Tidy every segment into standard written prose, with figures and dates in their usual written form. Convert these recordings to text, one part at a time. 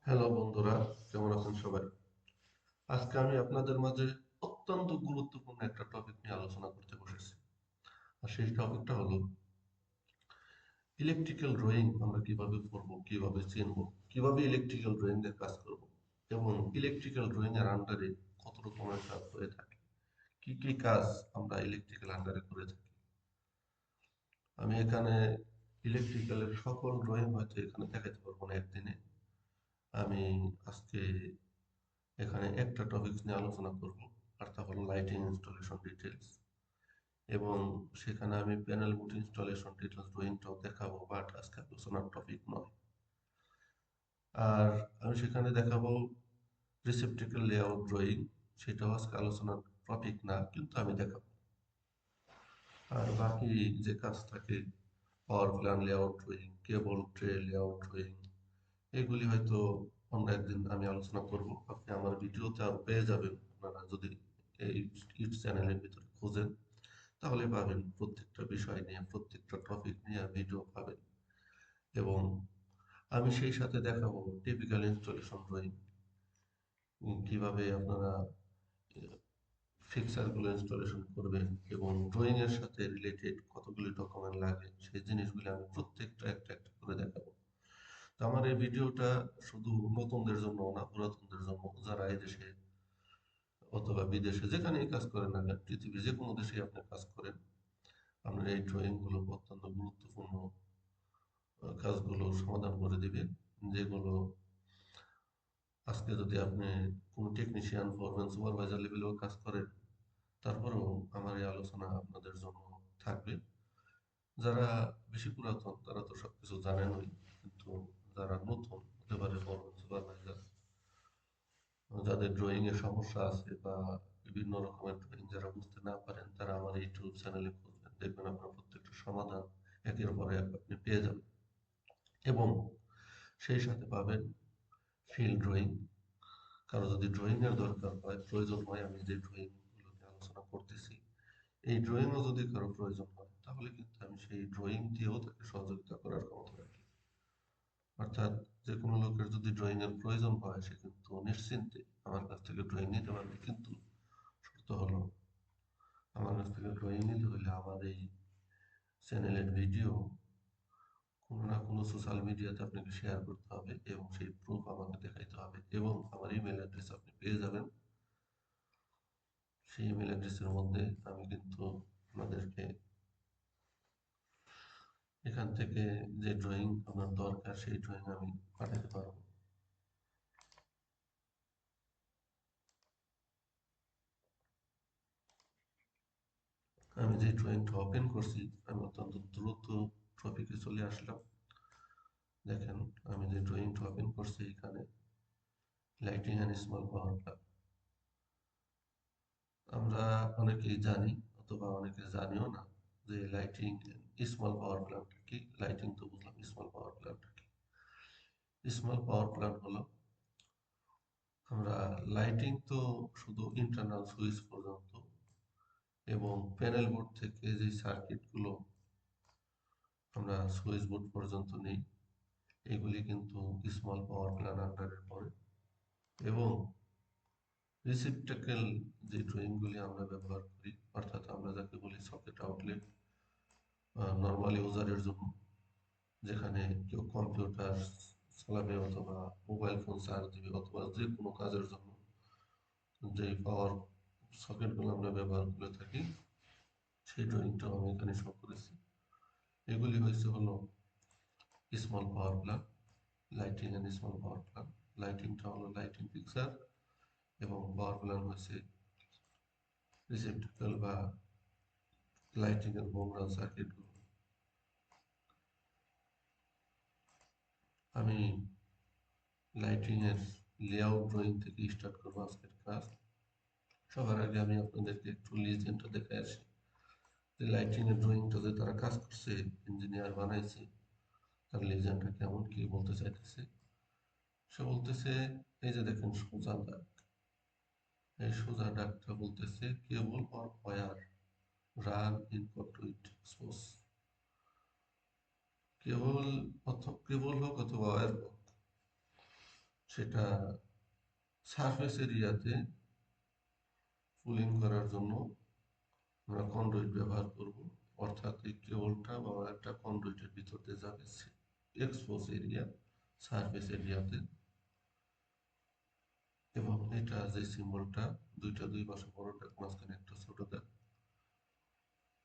Hello বন্ধুরা, কেমন আছেন সবাই? আজকে আমি আপনাদের মাঝে অত্যন্ত গুরুত্বপূর্ণ একটা টপিক নিয়ে আলোচনা করতে বসেছি। আর সেই টপিকটা হলো ইলেকট্রিক্যাল ড্রয়িং আমরা কিভাবে করব, কিভাবে চিনব, কিভাবে ইলেকট্রিক্যাল ড্রয়িং এর কাজ করব এবং ইলেকট্রিক্যাল ড্রয়িং এর আন্ডারে কত রকমের কাজ হয়ে থাকে, কি কি কাজ আমরা ইলেকট্রিক্যাল আন্ডারে করে থাকি। আমি এখানে ইলেকট্রিক্যালের সকল ড্রয়িং হয়তো এখানে দেখাতে পারবো না একদিনে। আমি আজকে এখানে একটা টপিক নিয়ে আলোচনা করব, আর তা হলো লাইটিং ইনস্টলেশন ডিটেলস। এবং সেখানে আমি প্যানেল বুট ইনস্টলেশন ডিটেলস ড্রয়িংটাও দেখাবো, বাট আজকে আলোচনার টপিক নয়। আর আমি সেখানে দেখাবো রিসেপটিক্যাল লেআউট ড্রয়িং, সেটাও আজকে আলোচনার টপিক না, কিন্তু আমি দেখাবো। আর বাকি যে কাজ থাকে, পাওয়ার প্ল্যান লেআউট ড্রয়িং, কেবল ট্রে লেআউট ড্রয়িং, এগুলি হয়তো অন্য একদিন আমি আলোচনা করব। আপনি আমার ভিডিওতে আরো পেয়ে যাবেন, আপনারা যদি এই ইউটিউব চ্যানেলের ভিতরে খোঁজেন তাহলে পাবেন। প্রত্যেকটা বিষয় নিয়ে, প্রত্যেকটা টপিক নিয়ে ভিডিও পাবেন। এবং আমি সেই সাথে দেখাবো টিপিক্যাল ইনস্টলেশন ড্রয়িং, কিভাবে আপনারা ফিক্সার গুলো ইনস্টলেশন করবেন এবং ড্রয়িং এর সাথে রিলেটেড কতগুলি ডকুমেন্ট লাগে সেই জিনিসগুলো আমি প্রত্যেকটা একটা একটা করে দেখাবো। তো আমার এই ভিডিওটা শুধু নতুনদের জন্য না, পুরাতনদের জন্য, যারা এই দেশে অথবা বিদেশে যেখানেই কাজ করেন না কেন, পৃথিবীর যে কোনো দেশে আপনি কাজ করেন, আপনার এই ড্রয়িং গুলো অত্যন্ত গুরুত্বপূর্ণ কাজগুলো সমাধান করে দিবে, যেগুলো আজকে যদি আপনি কোনো টেকনিশিয়ান, ফরম্যান, সুপারভাইজার লেভেলেও কাজ করেন, তারপরেও আমার এই আলোচনা আপনাদের জন্য থাকবে। যারা বেশি পুরাতন তারা তো সবকিছু জানেনই, কিন্তু যারা নতুন হতে পারে, ফরম্যান, সুপারভাইজার, যাদের ড্রয়িং এর সমস্যা আছে বা বিভিন্ন রকমের ড্রয়িং যারা বুঝতে না পারেন, তারা আমার ইউটিউব চ্যানেলে খুঁজবেন, দেখবেন আপনার প্রত্যেকটা সমাধান একের পর এক আপনি পেয়ে যাবেন। এবং সেই সাথে পাবেন ফিল্ড ড্রয়িং। কারো যদি ড্রয়িং এর দরকার হয়, প্রয়োজন হয়, আমি যে ড্রয়িং গুলো নিয়ে আলোচনা করতেছি, এই ড্রয়িংও যদি কারো প্রয়োজন হয়, তাহলে কিন্তু আমি সেই ড্রয়িং দিয়েও তাকে সহযোগিতা করার ক্ষমতা রাখি। অর্থাৎ যে কোনো লোকের যদি ড্রয়িং এর প্রয়োজন হয়, সে কিন্তু নিশ্চিন্তে আমার কাছ থেকে ড্রয়িং নিতে পারবে। কিন্তু শর্ত হলো, আমার কাছ থেকে ড্রয়িং নিতে হলে আমার এই চ্যানেলের ভিডিও কোনো না কোনো সোশ্যাল মিডিয়াতে আপনাকে শেয়ার করতে হবে এবং সেই প্রুফ আমাকে দেখাইতে হবে, এবং আমার ইমেল অ্যাড্রেস আপনি পেয়ে যাবেন। সেই ইমেল অ্যাড্রেসের মধ্যে আমি কিন্তু আপনাদেরকে এখান থেকে যে ড্রয়িং আপনার দরকার সেই ড্রয়িং আমি পাঠাতে পারবো। আমি যে ড্রয়িংটা ওপেন করছি, আমি অত্যন্ত দ্রুত টপিকে চলে আসলাম। দেখেন, আমি যে ড্রয়িংটা ওপেন করছি এখানে lighting and small power plant. আমরা অনেকেই জানি, অথবা অনেকে জানিও না, যে লাইটিং স্মল পাওয়ার প্ল্যান্ট কি। লাইটিং তো বুঝলাম, স্মল পাওয়ার প্ল্যান্ট কি। স্মল পাওয়ার প্ল্যান্ট হলো, আমরা লাইটিং তো শুধু ইন্টারনাল সুইচ পর্যন্ত এবং প্যানেল বোর্ড থেকে যে সার্কিট গুলো আমরা সুইচ বোর্ড পর্যন্ত নেই, এগুলি কিন্তু স্মল পাওয়ার প্ল্যান্ট আন্ডারে পড়ে। এবং রিসিপ্টাকেল যে ড্রয়িংগুলি আমরা ব্যবহার করি, অর্থাৎ আমরা যাকে বলি সকেট আউটলেট, নর্মাল ইউজারের জন্য, যেখানে কেউ কম্পিউটার চালাবে অথবা মোবাইল ফোন চার্জ দিবে অথবা যে কোনো কাজের জন্য যে পাওয়ার সকেটগুলো আমরা ব্যবহার করে থাকি, সেই ড্রয়িংটাও আমি এখানে শো করেছি। এগুলি হয়েছে হলো small power plant, lighting and small power plant. লাইটিংটা হলো লাইটিং ফিক্সার এবং পাওয়ার প্ল্যান্ট হচ্ছে রিসেপ্টাকেল বা লাইটিং এর বোমরা সার্কিটগুলো। আমি লাইটিং এর লেআউট ড্রয়িং থেকে স্টার্ট করবো আজকের কাজ। সবার আগে আমি আপনাদেরকে একটু লিজেন্ডটা দেখে আসি, যে লাইটিং এর ড্রয়িংটা যে তারা কাজ করছে, ইঞ্জিনিয়ার বানাইছে, তার লিজেন্ডটা কেমন, কি বলতে চাইতেছে। সে বলতেছে, এই যে দেখেন সোজা দাগ, এই সোজা দাগটা বলতেছে cable or wire run in conduit source. Cable, cable হোক অথবা ওয়্যার হোক, সেটা সারফেস এরিয়াতে পুলিং করার জন্য আমরা কন্ডুইট ব্যবহার করব, অর্থাৎ এই কেবলটা বা একটা কন্ডুইটের ভিতর দিয়ে যাবে এক্সপোজ এরিয়া সারফেস এরিয়াতে, এবং এটা যে সিম্বলটা দুইটা দুই পাশে বড় দেখ মাঝখানে একটা ছোট দেখ।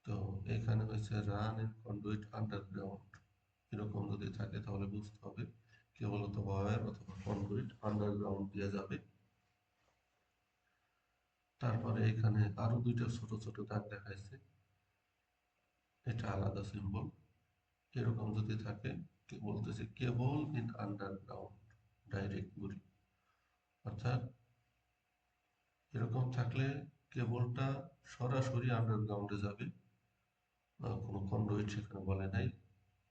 তো এখানে হচ্ছে রান ইন কন্ডুইট আন্ডারগ্রাউন্ড, এরকম যদি থাকে তাহলে বুঝতে হবে কেবল অথবা ওয়্যার অথবা কন্ডুইট আন্ডারগ্রাউন্ড দিয়ে যাবে। তারপরে এখানে আরো দুইটা ছোট ছোট দাগ দেখাইছে, এটা আলাদা সিম্বল। এরকম যদি থাকে বলতেছে কেবল ইন আন্ডারগ্রাউন্ড ডাইরেক্ট বুরি, অর্থাৎ এরকম থাকলে কেবলটা সরাসরি আন্ডারগ্রাউন্ডে যাবে, কোনো কন্ডুইট সেখানে বলে নাই।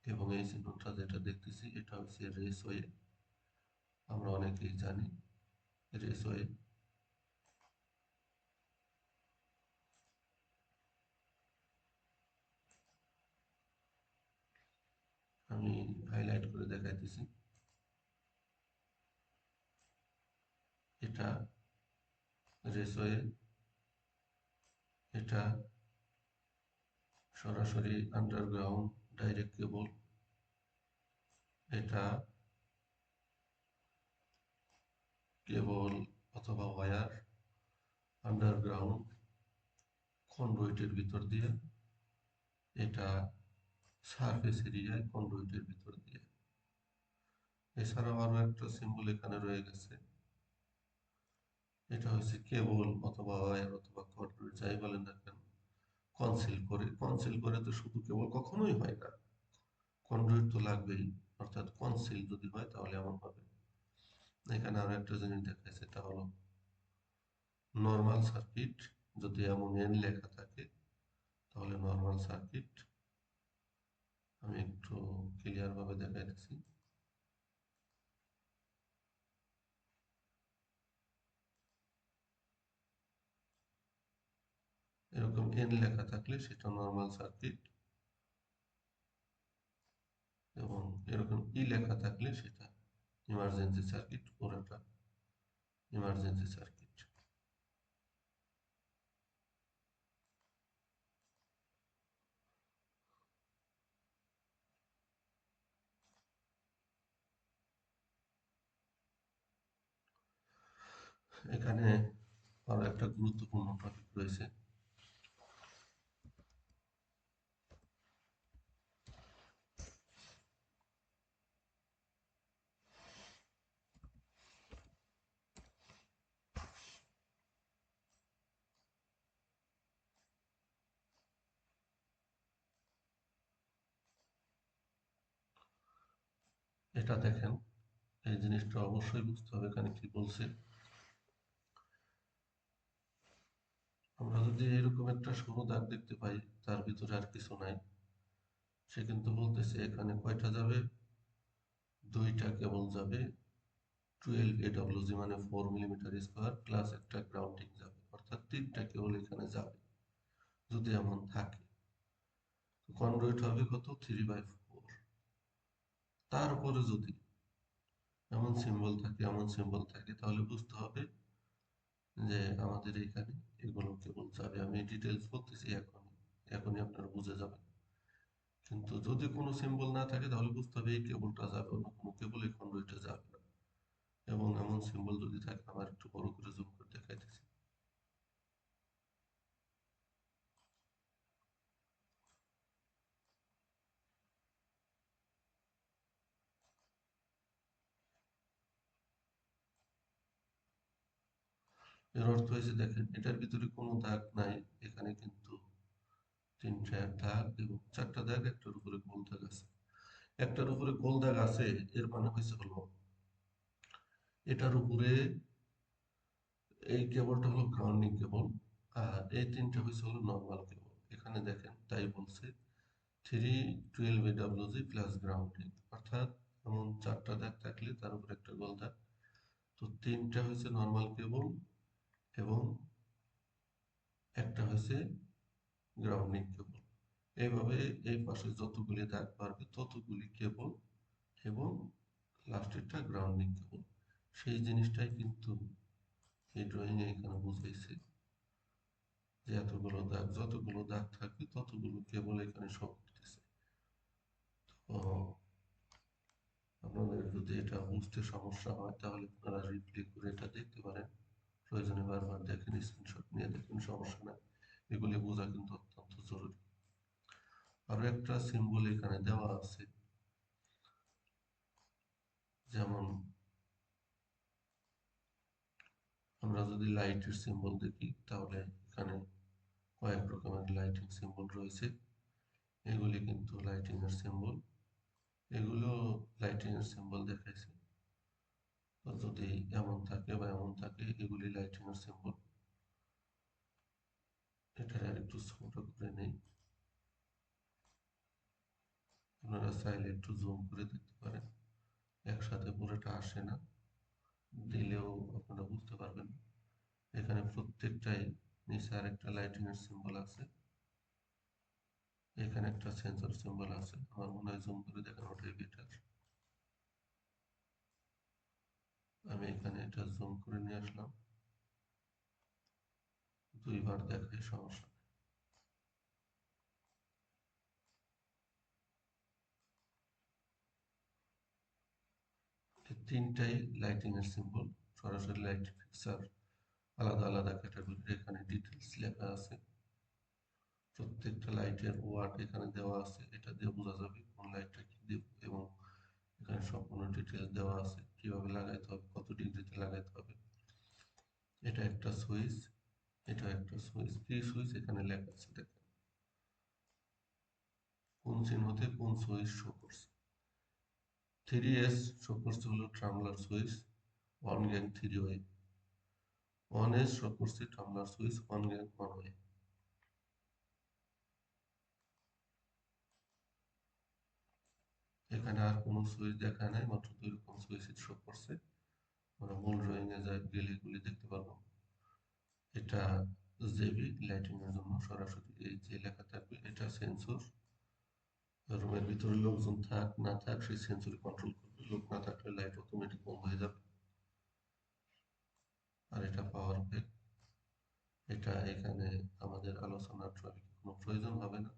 এবং এই চিহ্নটা যেটা দেখতেছি এটা হচ্ছে রেসওয়ে, আমরা অনেকেই জানি রেসওয়ে। আমি হাইলাইট করে দেখাইতেছি, এটা রেসওয়ে, এটা সরাসরি আন্ডারগ্রাউন্ড ডাইরেক্ট কেবল, এটা কেবল অথবা ওয়্যার আন্ডারগ্রাউন্ড কন্ডুইটের ভিতর দিয়ে, এটা সারফেস এরিয়ায় কন্ডুইটের ভিতর দিয়ে। এছাড়াও আরো একটা সিম্বল এখানে রয়ে গেছে, এটা হচ্ছে কেবল অথবা ওয়্যার অথবা কন্ডুইট যাই বলেন না কেন কনসিল করে। কনসিল করে তো শুধু কেবল কখনোই হয় না, কন্ডুইট তো লাগবেই, অর্থাৎ কনসিল যদি হয় তাহলে এমন হবে। এখানে আরো একটা জিনিস দেখাচ্ছে, সেটা হলো নর্মাল সার্কিট, যদি এমন এন লেখা থাকে তাহলে নর্মাল সার্কিট। আমি একটু ক্লিয়ার ভাবে দেখাইতেছি, এরকম এন লেখা থাকলে সেটা নর্মাল সার্কিট, এবং এরকম ই লেখা থাকলে সেটা ইমার্জেন্সি সার্কিট, পুরোটা ইমার্জেন্সি সার্কিট। এখানে আরো একটা গুরুত্বপূর্ণ টপিক রয়েছে, এটা দেখেন, এই জিনিসটা অবশ্যই বুঝতে হবে এখানে কি বলছে। আমরা যদি এরকম একটা সরু দাগ দেখতে পাই তার ভিতরে আর কিছু নাই, সে কিন্তু বলতেছে এখানে কয়টা যাবে, দুইটা কেবল যাবে, 12 AWG মানে 4 mm² প্লাস একটা গ্রাউন্ডিং যাবে, অর্থাৎ তিনটা কেবল এখানে যাবে যদি এমন থাকে। কনডুইট হবে কত, 3/4। তার উপরে যদি এমন সিম্বল থাকে তাহলে বুঝতে হবে যে আমাদের এখানে এগুলো কেবল যাবে। আমি ডিটেলস বলতেছি এখনই, এখনই আপনারা বুঝে যাবেন। কিন্তু যদি কোনো সিম্বল না থাকে তাহলে বুঝতে হবে এই কেবলটা যাবে, অন্য কোনো কেবল এই কন্ডুইটে যাবে না। এবং এমন সিম্বল যদি থাকে, আমার একটু বড় করে জুম করে দেখাইতেছি, এর অর্থ হয়েছে দেখেন এটার ভিতরে কোনো দাগ নাই, এখানে কিন্তু তিনটা দাগ এবং চারটা দাগ, একটার উপরে গোল দাগ আছে। একটার উপরে গোল দাগ আছে, এর মানে হয়েছে হলো এটার উপরে এই কেবলটা হলো গ্রাউন্ডিং কেবল, আর এই তিনটা হয়েছে হলো নর্মাল কেবল। এখানে দেখেন তাই বলছে 312 AWG প্লাস গ্রাউন্ডিং, অর্থাৎ এমন চারটা দাগ থাকলে তার উপরে একটা গোল দাগ, তো তিনটা হয়েছে নর্মাল কেবল এবং একটা হয়েছে গ্রাউন্ডিং কেবল। এইভাবে এই পাশে যতগুলি দাগ পারবে ততগুলি কেবল, এবং লাস্টেরটা গ্রাউন্ডিং কেবল। সেই জিনিসটাই কিন্তু এই ড্রয়িং এ এখানে বুঝাইছে যে এতগুলো দাগ, যতগুলো দাগ থাকবে ততগুলো কেবল এখানে শো করতেছে। তো আপনাদের যদি এটা বুঝতে সমস্যা হয় তাহলে আপনারা রিপ্লে করে এটা দেখতে পারেন, প্রয়োজনে বারবার দেখেন, স্ক্রিনশট নিয়ে দেখেন, সমস্যা নাই। এগুলি বোঝা কিন্তু অত্যন্ত জরুরি। আরো একটা সিম্বল এখানে দেওয়া আছে, যেমন আমরা যদি লাইটের সিম্বল দেখি তাহলে এখানে কয়েক রকমের লাইটিং সিম্বল রয়েছে। এগুলি কিন্তু লাইটিং এর সিম্বল, এগুলো লাইটিং এর সিম্বল দেখাইছে। তো যদি এমন থাকে বা এমন থাকে, এগুলি লাইটিং এর সিম্বল। এটা একটু ছোট করে নেই, আপনারা চাইলে একটু জুম করে দেখতে পারেন। একসাথে পুরোটা আসে না, দিলেও আপনারা বুঝতে পারবেন। এখানে প্রত্যেকটাই নিচে আরেকটা লাইটিং এর সিম্বল আছে, এখানে একটা সেন্সর সিম্বল আছে। আমার মনে হয় জুম করে দেখানোটাই বেটার। আমি এখানে এটা জুম করে নিয়ে আসলাম, দুইবার দেখাই, সমস্যা নেই। এই তিনটাই লাইটিং এর সিম্বল, সরাসরি লাইট ফিক্সার। আলাদা আলাদা ক্যাটাগরির এখানে ডিটেলস লেখা আছে। প্রত্যেকটা লাইটের ওয়াট এখানে দেওয়া আছে, এটা দিয়ে বোঝা যাবে কোন লাইটটা কি দেব, এবং এখানে সম্পূর্ণ ডিটেলস দেওয়া আছে কিভাবে লাগাইতে হবে, কত ডিগ্রিতে লাগাইতে হবে। এটা একটা সুইচ, এটা একটা সুইচ, কি সুইচ এখানে লেখা আছে দেখেন, কোন চিহ্নতে কোন সুইচ শো করছে। 3S শো করছে হলো tumbler switch, 1 gang 3 way. 1S show করছে ট্রামলার সুইচ, 1 গ্যাং 1 ওয়ে। এখানে আর কোনো সুইচ দেখা নাই, মাত্র দুই রকম সুইচ শো করছে। আমরা মূল ড্রয়িং এ গেলে এগুলি দেখতে পারবো। এটা জেবি লাইটিং এর জন্য সরাসরি এই যে লেখা থাকবে, এটা সেন্সর। রুমের ভিতরে লোকজন থাক না থাক সেই সেন্সর কন্ট্রোল করবে, লোক না থাকলে লাইট অটোমেটিক বন্ধ হয়ে যাবে। আর এটা পাওয়ার ব্যাক। এটা এখানে আমাদের আলোচনার টপিকে কোনো প্রয়োজন হবে না,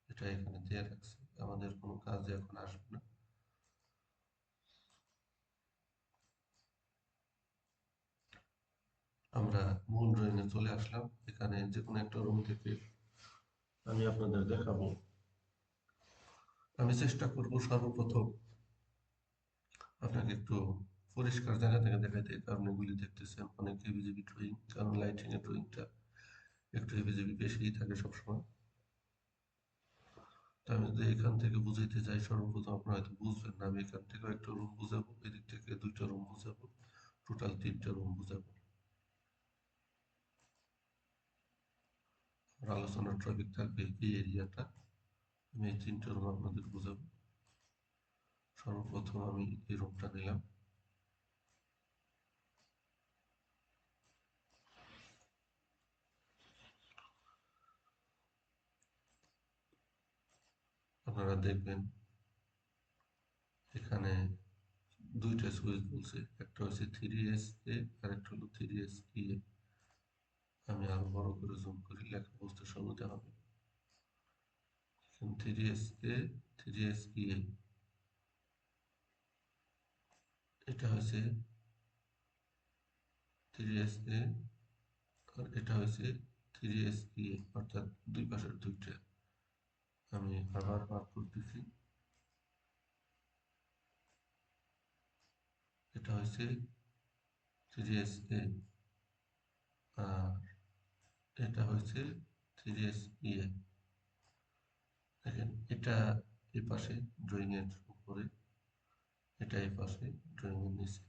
এটা এখানে দিয়ে রাখছে, আমাদের কোনো কাজে এখন আসবে না। আমরা মূল ড্রয়িং এ চলে আসলাম। এখানে যে কোনো একটা রুম থেকে আমি আপনাদের দেখাবো। আমি চেষ্টা করব সর্বপ্রথম আপনাকে একটু পরিষ্কার জায়গা থেকে দেখাইতে, কারণ এগুলি দেখতেছেন অনেক হেভিজেবি ড্রয়িং, কারণ লাইটিং এর ড্রয়িংটা একটু হেভিজেবি বেশিই থাকে সবসময়। তো আমি যদি এখান থেকে বুঝাইতে যাই, সর্বপ্রথম আপনারা হয়তো বুঝবেন না। আমি এখান থেকে একটা রুম বুঝাবো, এদিক থেকে দুইটা রুম বুঝাবো, টোটাল তিনটা রুম বুঝাবো। আমার আলোচনার টপিক থাকবে এই এরিয়াটা। আমি এই তিনটা রুম আপনাদের বুঝাবো। সর্বপ্রথম আমি এই রুমটা নিলাম। আপনারা দেখবেন এখানে দুইটা সুইচ বলছে, একটা হচ্ছে 3SA আর একটা হলো 3SEA। আমি আরো বড় করে জুম করি, লেখা বুঝতে সুবিধা হবে। 3SA 3SEA, এটা হচ্ছে 3SA আর এটা হচ্ছে 3SEA, অর্থাৎ দুই পাশের দুইটা। আমি আবার বার করতেছি, এটা হচ্ছে 3SA আর এটা হচ্ছে 3SEA। দেখেন এটা এই পাশে ড্রয়িং এর উপরে, এটা এই পাশে ড্রয়িং এর নিচে।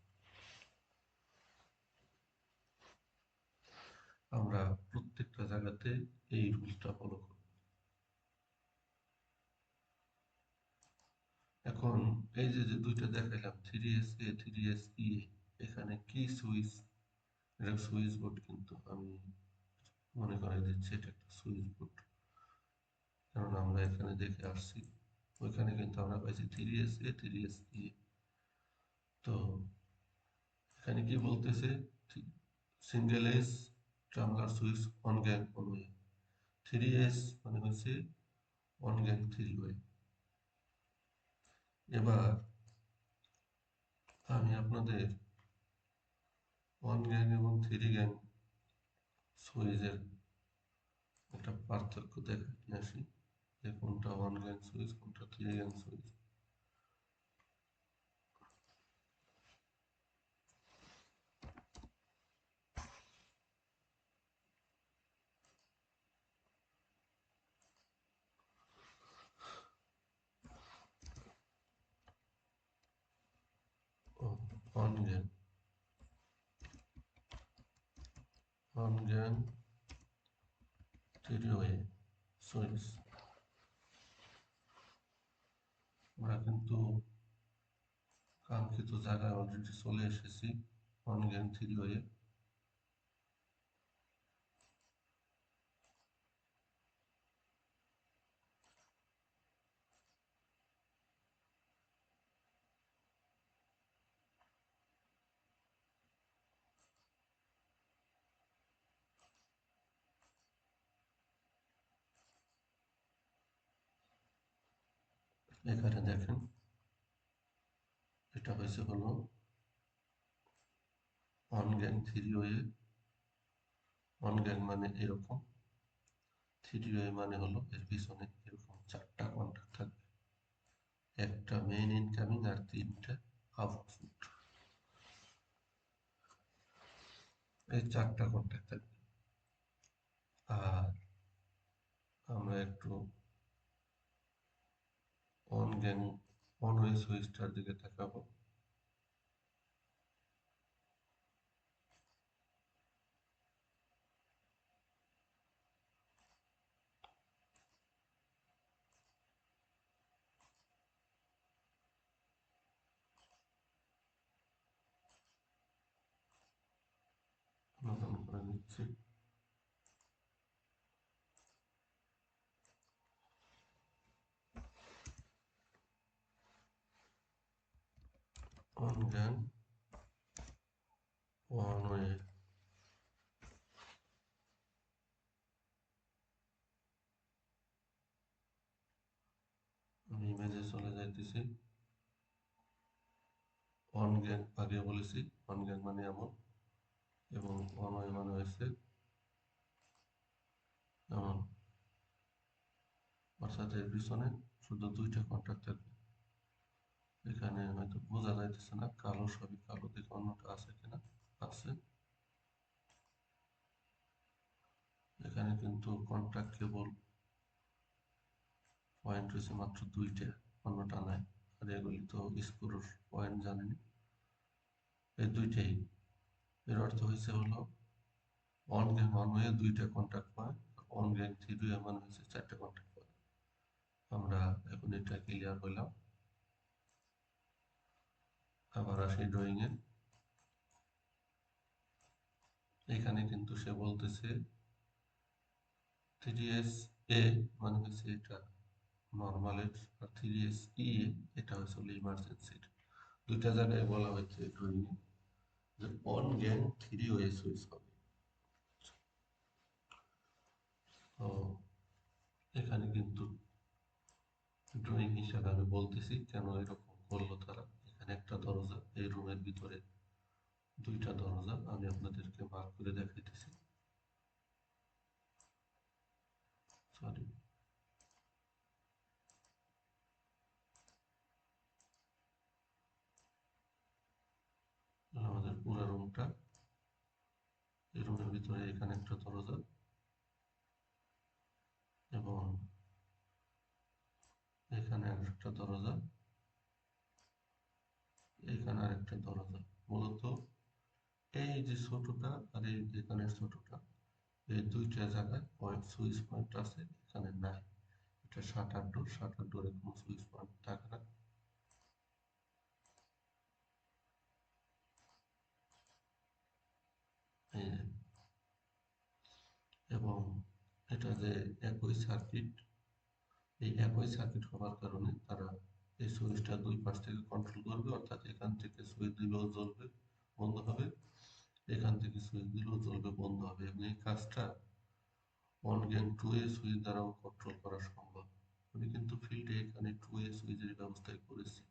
আমরা প্রত্যেকটা জায়গাতে এই রুলসটা ফলো করব। এখন এই যে যে দুইটা দেখাইলাম, 3SA 3SEA, এখানে কি সুইচ, এটা সুইচ বোর্ড, কিন্তু আমি মনে করাই দিচ্ছি এটা একটা সুইচ বোর্ড, কারণ আমরা এখানে দেখে আসছি। ওইখানে কিন্তু আমরা পাইছি 3SA 3SEA। তো এখানে এখানে কি বলতেছে, single S traveller switch on gang on way, 3S মানে হচ্ছে অন গ্যাং থ্রি ওয়ে। এবার আমি আপনাদের ওয়ান গ্যাং এবং থ্রি গ্যাং সুইচের একটা পার্থক্য দেখাতে আসি, যে কোনটা ওয়ান গ্যাং সুইচ কোনটা three gang switch. One gang, one gang three way switch. আমরা কিন্তু কাঙ্ক্ষিত জায়গায় অলরেডি চলে এসেছি, ওয়ান গ্যাং থ্রি ওয়ে। এখানে দেখেন, এটা হয়েছে হলো one gang three way. One gang মানে এরকম, থ্রি ওয়ে মানে হলো এর পিছনে এরকম চারটা কন্টাক্ট থাকবে, একটা মেইন ইনকামিং আর তিনটা আউটপুট, এই চারটা কন্টাক্ট থাকবে। আর আমরা একটু অন গ্যাং অন ওয়ে সুইচটার দিকে তাকাবো। নতুন করে নিচ্ছি। অন গ্যাং অন ওয়ে, আমি ইমেজে চলে যাইতেছি। অন গ্যাং আগে বলেছি, অন গ্যাং মানে এমন, এবং অন ওয়ে মানে হয়েছে এমন, অর্থাৎ এর পিছনে শুধু দুইটা কন্টাক্ট থাকবে। এখানে হয়তো বোঝা যাইতেছে না, কালো সবই কালো, দেখে অন্যটা আছে কিনা, আছে। এখানে কিন্তু কন্টাক্ট কেবল পয়েন্ট রয়েছে মাত্র দুইটা, অন্যটা নাই। আর এগুলি তো স্ক্রুর পয়েন্ট জানেনি, এই দুইটাই। এর অর্থ হয়েছে হলো অন গ্যাং ওয়ান ওয়ে দুইটা contact point, on gang three way মানে হচ্ছে চারটা কন্টাক্ট পয়েন্ট। আমরা এখন এটা ক্লিয়ার হইলাম। আবার আসি ড্রয়িং এ। এখানে কিন্তু সে বলতেছে 3S A মানে হচ্ছে এটা নর্মালের, আর 3SE এটা হচ্ছে হলো ইমার্জেন্সির। দুইটা জায়গায় বলা হয়েছে ড্রয়িং এ যে on gang three way switch হবে। তো এখানে কিন্তু ড্রয়িং হিসাবে আমি বলতেছি কেন এরকম করলো তারা। এখানে একটা দরজা, এই রুমের ভিতরে দুইটা দরজা, আমি আপনাদেরকে মার্ক করে দেখাইতেছি। সরি, আমাদের পুরো রুমটা, এই রুমের ভিতরে এখানে একটা দরজা, এবং এখানে আরেকটা দরজা, এখানে আরেকটা দরজা। মূলত এই যে ছোটটা আর এই এখানে ছোটটা, এই দুইটা জায়গায় পয়েন্ট সুইচ পয়েন্ট আছে, এখানে নাই। এটা শাটার ডোর, শাটার ডোরে কোনো সুইচ পয়েন্ট থাকে না। এই যে, এবং এটা যে একই সার্কিট, এই একই সার্কিট হওয়ার কারণে তারা এই সুইচটা দুই পাশ থেকে কন্ট্রোল করবে, অর্থাৎ এখান থেকে সুইচ দিলেও জ্বলবে, বন্ধ হবে, এখান থেকে সুইচ দিলেও চলবে, বন্ধ হবে, এবং এই কাজটা অন গেন 2A সুইচ দ্বারাও কন্ট্রোল করা সম্ভব। আমি কিন্তু ফিল্ডে এখানে 2A সুইচের ব্যবস্থাই করেছি,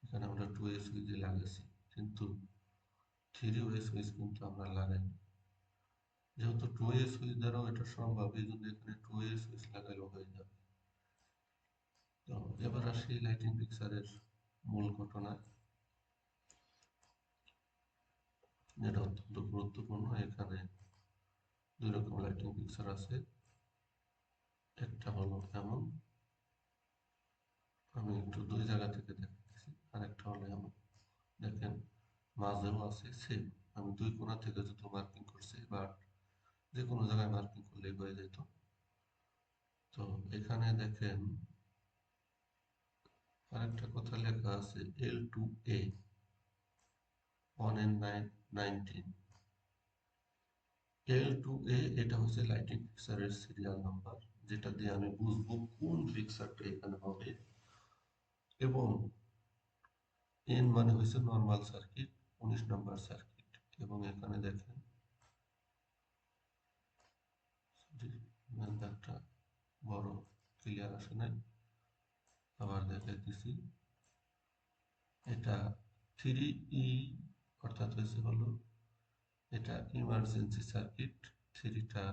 এখানে আমরা 2A সুইচে লাগাইছি, কিন্তু 3 ওয়ে সুইচ কিন্তু আমরা লাগাইনি। যেহেতু 2A সুইচ দ্বারাও এটা সম্ভব, এই জন্য এখানে 2A সুইচ লাগাইলেও হয়ে যাবে। তো এবার আসি লাইটিং ফিক্সারের মূল ঘটনায়, যেটা অত্যন্ত গুরুত্বপূর্ণ। এখানে দুই রকম লাইটিং ফিক্সার আছে, একটা হলো এমন, আমি একটু দুই জায়গা থেকে দেখাচ্ছি, আর একটা হলো এমন, দেখেন মাঝেও আছে সেম, আমি দুই কোণা থেকে যত মার্কিং করছি, বাট যে কোনো জায়গায় মার্কিং করলেই হয়ে যেত। তো এখানে দেখেন আরেকটা কথা লেখা আছে L2A 1N19। L2A এটা হচ্ছে লাইটিং ফিক্সারের সিরিয়াল নাম্বার, যেটা দিয়ে আমি বুঝবো কোন ফিক্সারটা এখানে হবে। এবং N মানে হচ্ছে নর্মাল সার্কিট, 19 নম্বর সার্কিট। এবং এখানে দেখেন একটা বড় ক্লিয়ার আসে নাই, আবার দেখাইতেছি। এটা 3E, অর্থাৎ হয়েছে হলো এটা ইমার্জেন্সি সার্কিট, থ্রিটা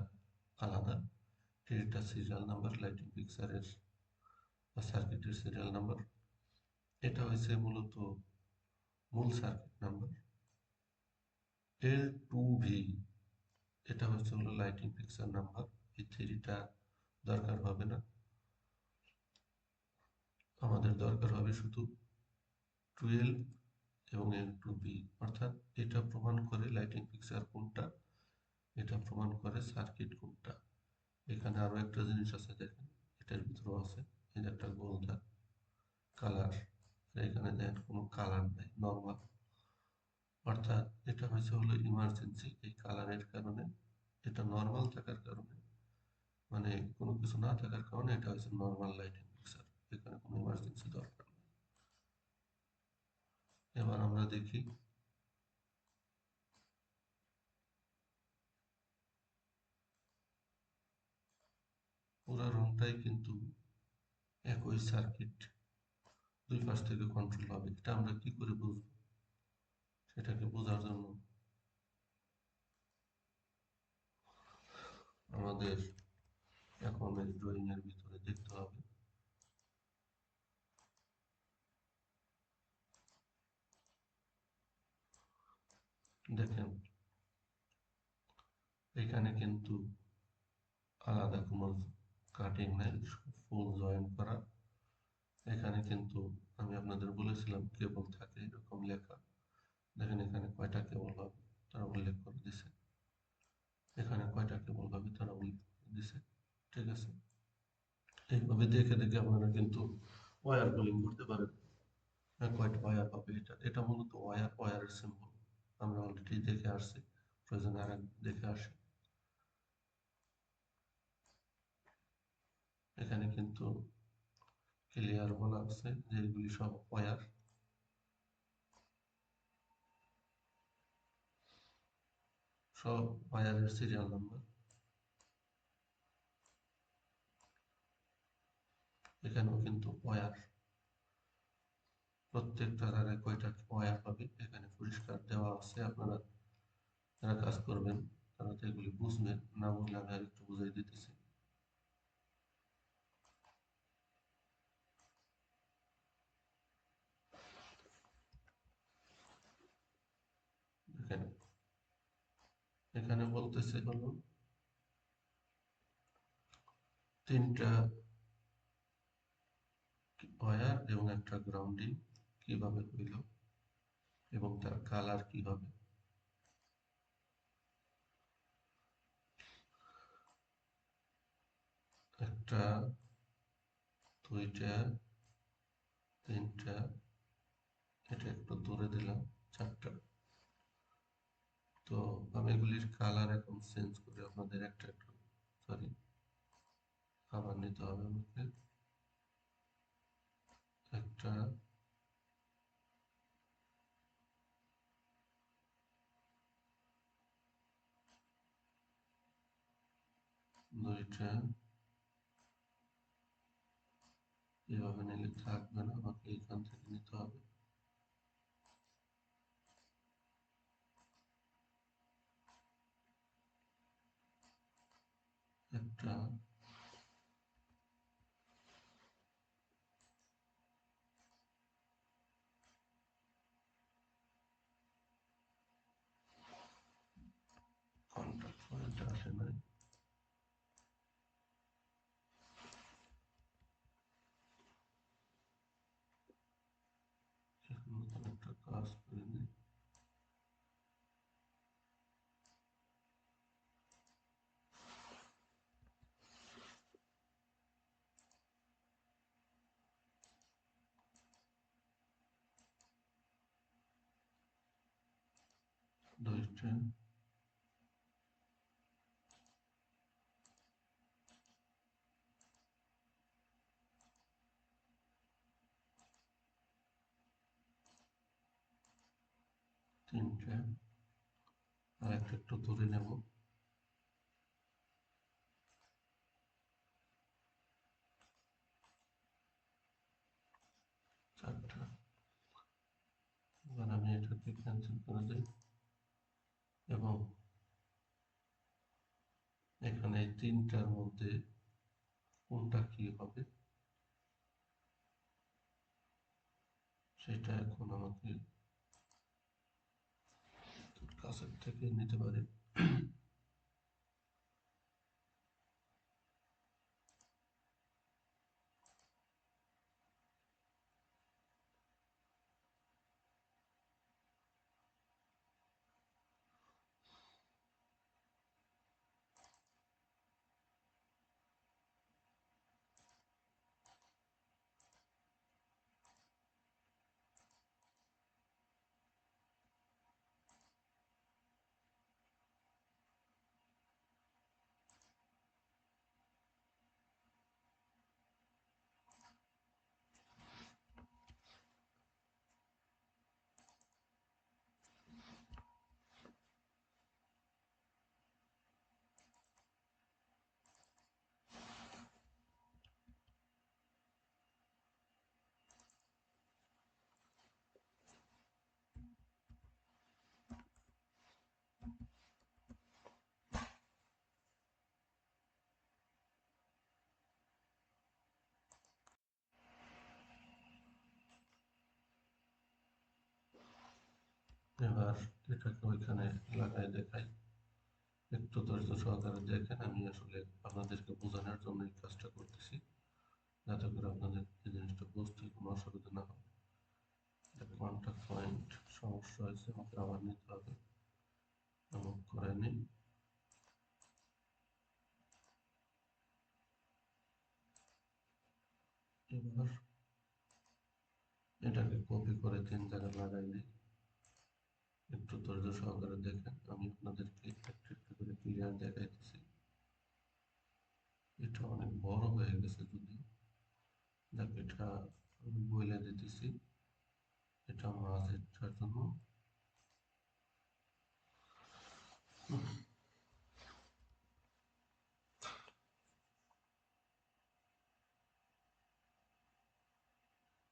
আলাদা, থ্রিটা সিরিয়াল নাম্বার লাইটিং ফিক্সারের বা সার্কিটের সিরিয়াল নাম্বার। এটা হয়েছে মূলত মূল সার্কিট নাম্বার। L2V এটা হচ্ছে হলো লাইটিং ফিক্সার নাম্বার। এই থ্রিটা দরকার হবে না, আমাদের দরকার হবে শুধু 12 এবং L2B, অর্থাৎ এটা প্রমাণ করে লাইটিং ফিক্সার কোনটা, এটা প্রমাণ করে সার্কিট কোনটা। এখানে আরো একটা জিনিস আছে, দেখেন এটার ভিতরেও আছে, এই যে একটা গোল দাগ কালার, এখানে দেখেন কোনো কালার নাই, নর্মাল, অর্থাৎ এটা হয়েছে হলো ইমার্জেন্সি। এই কালারের কারণে, এটা নর্মাল থাকার কারণে, মানে কোনো কিছু না থাকার কারণে এটা হচ্ছে নর্মাল লাইটিং ফিক্সার, এখানে কোনো ইমার্জেন্সি দরকার নেই। এবার আমরা দেখি পুরো রুমটাই কিন্তু একই সার্কিট, দুই পাশ থেকে কন্ট্রোল হবে। এটা আমরা কি করে বুঝবো? সেটাকে বোঝার জন্য আমাদের এখন এই ড্রয়িং এর ভিতরে দেখতে হবে। দেখেন এখানে কিন্তু আলাদা কোনো কাটিং নাই, ফুল জয়েন করা। এখানে কিন্তু আমি আপনাদের বলেছিলাম কেবল থাকে এরকম লেখা, দেখেন এখানে কয়টা কেবল হবে তারা উল্লেখ করে দিছে, এখানে কয়টা কেবল হবে তারা উল্লেখ করে দিছে। ঠিক আছে, এইভাবে দেখে দেখে আপনারা কিন্তু ওয়্যার কলিং করতে পারেন। কয়টা ওয়্যার হবে, এটা এটা মূলত ওয়্যারের সিম্বল, আমরা অলরেডি দেখে আসছি, প্রয়োজনে আর দেখে আসি। এখানে কিন্তু ক্লিয়ার বলা আছে যে এগুলি সব ওয়্যার, সব ওয়্যারের সিরিয়াল নাম্বার। এখানেও কিন্তু ওয়্যার, প্রত্যেকটা তারে কয়টা ওয়্যার পাবে এখানে পরিষ্কার দেওয়া আছে। আপনারা যারা কাজ করবেন তারা তো এগুলি বুঝবেন, না বুঝলে আমি আর একটু বুঝাই দিতেছি। এখানে এখানে বলতেছে হলো তিনটা ওয়্যার এবং একটা গ্রাউন্ডিং কিভাবে হইল এবং তার কালার কি হবে। একটা, দুইটা, তিনটা, এটা একটু দূরে দিলাম, চারটা। তো আমি এগুলির কালার এখন চেঞ্জ করে আপনাদের একটা একটু, সরি, আবার নিতে হবে আমাকে। একটা, দুইটা এভাবে নিলে থাকবে না, আমাকে এখান থেকে নিতে হবে। একটা কন্টাক্ট পয়েন্ট আসে নাই, নতুন একটা কাজ করে নিই। দুইটা তিনটা আর একটা একটু ধরে নেব। চারটা। এবার আমি এটাকে ক্যান্সেল করে দিই এবং এখানে এই তিনটার মধ্যে কোনটা কি হবে সেটা এখন আমাকে কাছের থেকে নিতে পারি। এবার এটাকে ওইখানে লাগাই দেখাই, একটু ধৈর্য সহকারে দেখেন। আমি আসলে আপনাদেরকে বোঝানোর জন্য এই কাজটা করতেছি, যাতে করে আপনাদের এই জিনিসটা বুঝতে কোনো অসুবিধা না হয়। কন্টাক্ট পয়েন্ট সমস্যা হয়েছে, আমাকে আবার নিতে হবে, এমন করে নিই। এবার এটাকে কপি করে তিন জায়গায় লাগাই দিই। একটু ধৈর্য সহকারে দেখেন, আমি আপনাদেরকে একটু একটু করে ক্লিয়ার দেখাইতেছি। এটা অনেক বড় হয়ে গেছে যদিও, যাক এটা আমি বলে দিতেছি, এটা মাঝেরটার জন্য।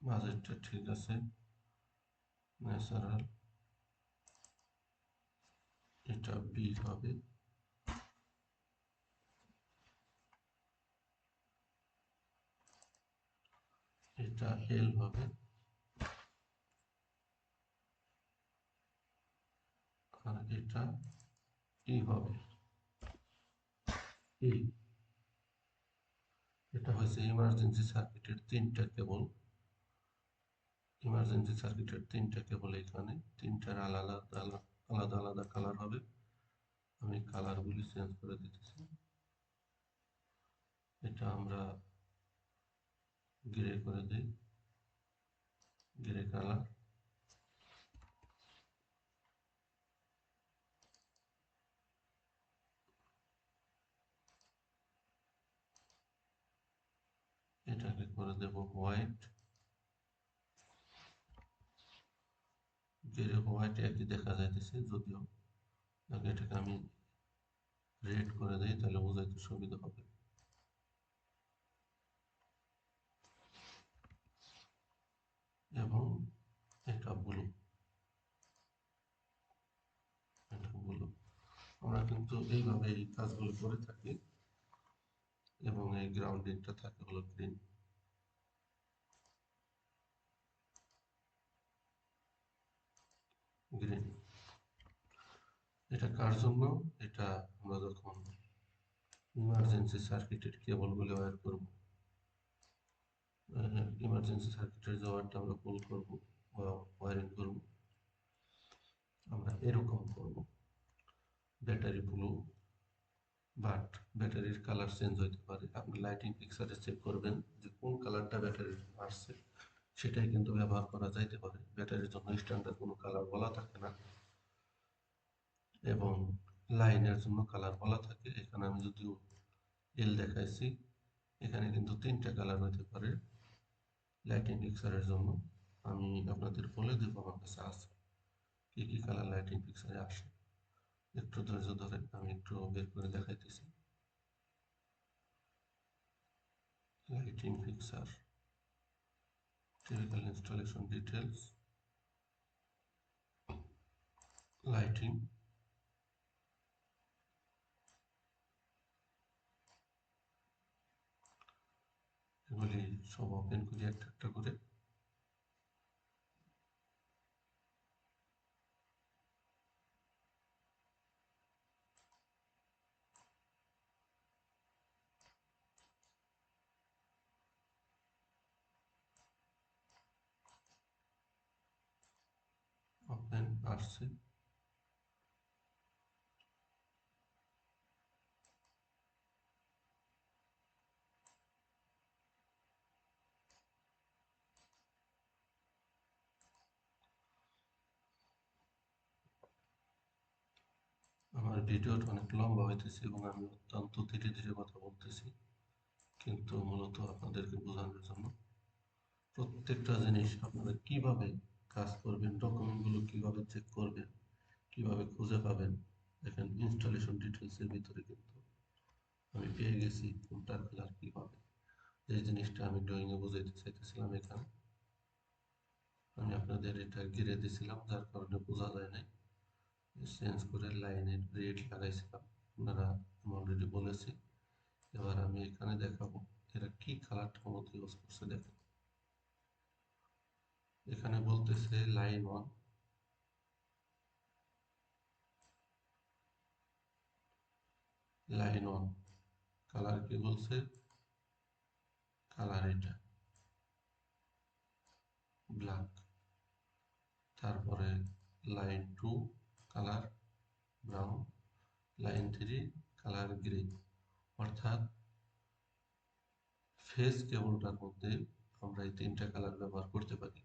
মাঝেরটা ঠিক আছে, ন্যাচারাল, এটা বি হবে, এটা এল হবে, আর এটা ই হবে। এই এটা হয়েছে ইমার্জেন্সি সার্কিটের তিনটা কেবল। ইমার্জেন্সি সার্কিটের তিনটা কেবল, এখানে তিনটার আলাদা আলাদা আলাদা আলাদা কালার হবে। আমি কালারগুলি চেঞ্জ করে দিতেছি। এটা আমরা গ্রে করে দিই, গ্রে কালার। এটাকে করে দেব হোয়াইট। গ্রে হোয়াইট একই দেখা যাইতেছে যদিও, এটাকে আমি রেড করে দেই, তাহলে বোঝাইতে সুবিধা হবে। এবং এটা ব্লু, এটা ব্লু। আমরা কিন্তু এইভাবে এই কাজগুলো করে থাকি। এবং এই গ্রাউন্ডিংটা থাকে হলো গ্রিন। গ্রিন এটা কার জন্য? এটা আমরা যখন ইমার্জেন্সি সার্কিটের কেবলগুলো ওয়্যার করব, ইমার্জেন্সি সার্কিটের যে ওয়্যারটা আমরা পুল করব বা ওয়্যারিং করব, আমরা এরকম করব। ব্যাটারি ব্লু, বাট ব্যাটারির কালার চেঞ্জ হতে পারে। আপনি লাইটিং পিকচারে চেক করবেন যে কোন কালারটা ব্যাটারির আসছে, সেটাই কিন্তু ব্যবহার করা যাইতে পারে। ব্যাটারির জন্য স্ট্যান্ডার্ড কোনো কালার বলা থাকে না, এবং লাইনের জন্য কালার বলা থাকে। এখানে আমি যদিও এল দেখাইছি, এখানে কিন্তু 3টা কালার হতে পারে লাইটিং পিকচারের জন্য। আমি আপনাদের বলে দেবো আমার কাছে আছে কি কি কালার লাইটিং পিকচারে আসে। একটু ধৈর্য ধরে আমি একটু বের করে দেখাইতেছি। Lighting picture, typical installation details, lighting. এগুলি সব ওপেন করি একটা একটা করে। ওপেন আসছে। আমার ভিডিওটা অনেক লম্বা হইতেছে এবং আমি অত্যন্ত ধীরে ধীরে কথা বলতেছি, কিন্তু মূলত আপনাদেরকে বোঝানোর জন্য। প্রত্যেকটা জিনিস আপনারা কিভাবে কাজ করবেন, ডকুমেন্টগুলো কিভাবে চেক করবেন, কিভাবে খুঁজে পাবেন, দেখেন ইনস্টলেশন ডিটেলসের ভিতরে কিন্তু আমি পেয়ে গেছি কোনটার কালার কিভাবে। যে জিনিসটা আমি ড্রয়িংয়ে বোঝাইতে চাইতেছিলাম, এখানে আমি আপনাদের এটা ঘিরে দিয়েছিলাম, যার কারণে বোঝা যায় নাই। চেঞ্জ করে লাইনের রেড লাগাইছিলাম, আপনারা আমি অলরেডি বলেছি। এবার আমি এখানে দেখাবো এরা কি কালারটার মধ্যে ইউজ করছে। দেখেন এখানে বলতেছে line one, line one colour কি বলছে? কালার এটা ব্ল্যাক। তারপরে line two colour brown, line three colour grey. অর্থাৎ ফেজ কেবলটার মধ্যে আমরা এই 3টা কালার ব্যবহার করতে পারি।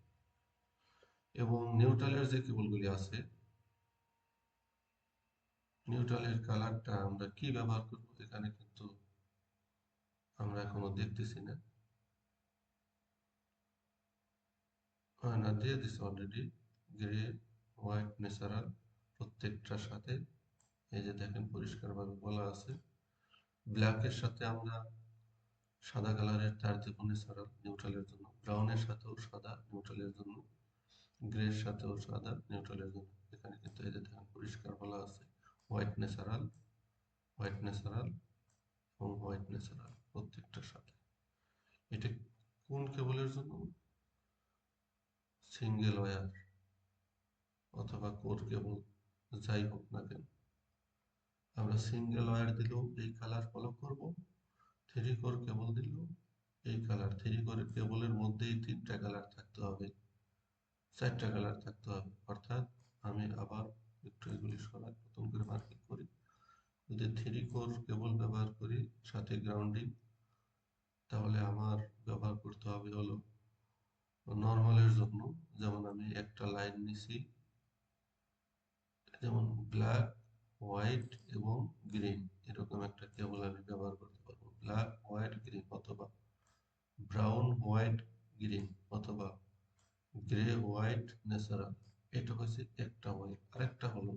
এবং নিউট্রালের যে কেবলগুলি আছে, নিউট্রালের কালারটা আমরা কি ব্যবহার করব এখানে কিন্তু আমরা এখনো দেখতেছি না। না, দিয়ে দিছে অলরেডি। গ্রে, হোয়াইট, ন্যাচারাল প্রত্যেকটার সাথে এই যে দেখেন পরিষ্কারভাবে বলা আছে। ব্ল্যাকের সাথে আমরা সাদা কালারের তার দেব ন্যাচারাল নিউট্রালের জন্য, ব্রাউনের সাথেও সাদা নিউট্রালের জন্য, গ্রের সাথেও সাদা নিউট্রালের জন্য। এখানে কিন্তু এই যে দেখেন পরিষ্কার বলা আছে হোয়াইট ন্যাচারাল, হোয়াইট ন্যাচারাল এবং হোয়াইট ন্যাচারাল প্রত্যেকটার সাথে। এটা কোন কেবলের জন্য? সিঙ্গেল ওয়্যার অথবা কোর কেবল, যাই হোক না কেন, আমরা সিঙ্গেল ওয়্যার দিলেও এই কালার ফলো করব, থ্রি কোর কেবল দিলেও এই কালার। থ্রি কোর কেবলের মধ্যেই 3টা কালার থাকতে হবে, 4টা কালার থাকতে হবে। অর্থাৎ আমি আবার একটু এগুলি সরাই, নতুন করে মার্কিং করি। যদি থ্রি কোর কেবল ব্যবহার করি সাথে গ্রাউন্ডিং, তাহলে আমার ব্যবহার করতে হবে হলো নর্মালের জন্য। যেমন আমি একটা লাইন নিছি, যেমন ব্ল্যাক, হোয়াইট এবং গ্রিন, এরকম একটা কেবল আমি ব্যবহার করতে পারবো। ব্ল্যাক, হোয়াইট, গ্রিন, অথবা ব্রাউন, হোয়াইট, গ্রিন, অথবা গ্রে, হোয়াইট, ন্যাচারাল। এটা হচ্ছে একটা ওয়ে। আরেকটা হলো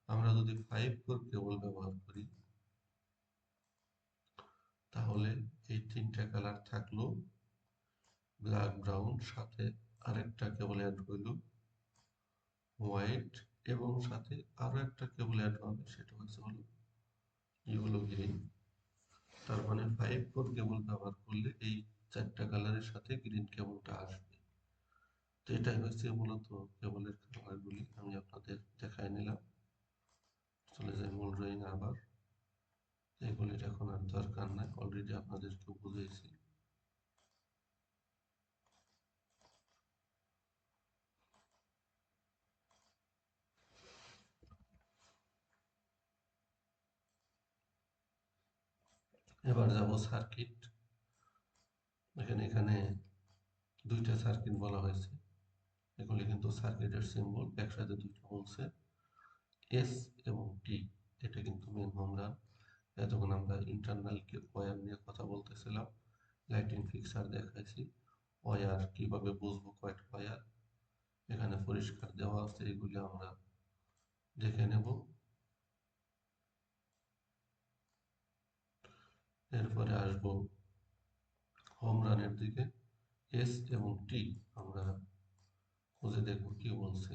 আমরা যদি 5 কোর কেবল ব্যবহার করি, তিনটা কালার থাকলো, ব্ল্যাক, ব্রাউন, সাথে আরেকটা কেবল অ্যাড হইল হোয়াইট, এবং সাথে আরো একটা কেবল অ্যাড হবে, সেটা হলো ইয়েলো গ্রিন। তার মানে 5 কোর কেবল ব্যবহার করলে এই চারটা কালারের সাথে গ্রিন কেবলটা আসবে। তো এটাই হচ্ছে মূলত কেবলের কালারগুলি, আমি আপনাদের দেখাই নিলাম। চলে যাই মূল ড্রয়িং আবার। এগুলির এখন আর দরকার নাই, অলরেডি আপনাদেরকে বুঝিয়েছি। এবার যাব সার্কিট। এখানে দুইটা সার্কিট বলা হয়েছে, এগুলি কিন্তু সার্কিটের সিম্বল, একসাথে দুইটা বলছে, এস এবং টি। এটা কিন্তু মেন হোমরা। এতক্ষণ আমরা ইন্টারনাল ওয়্যার নিয়ে কথা বলতেছিলাম, লাইটিং ফিক্সার দেখাইছি, ওয়্যার কিভাবে বুঝবো কয়টা ওয়্যার এখানে পরিষ্কার দেওয়া আছে, এগুলি আমরা দেখে নেব। এরপরে আসবো হোম রানের দিকে। এস এবং টি আমরা খুঁজে দেখব কি বলছে।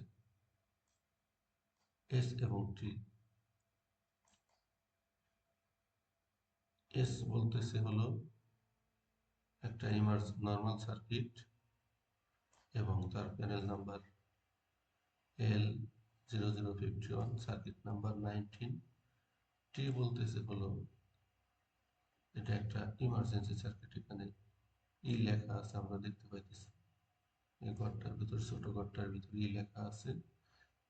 এস এবং টি, এস বলতেছে হলো একটা নর্মাল সার্কিট এবং তার panel number L0051, circuit number 19। টি বলতেছে হলো এটা একটা ইমার্জেন্সি সার্কিট, এখানে ই লেখা আছে, আমরা দেখতে পাইতেছি এই ঘরটার ভিতর, ছোট ঘরটার ভিতর ই লেখা আছে,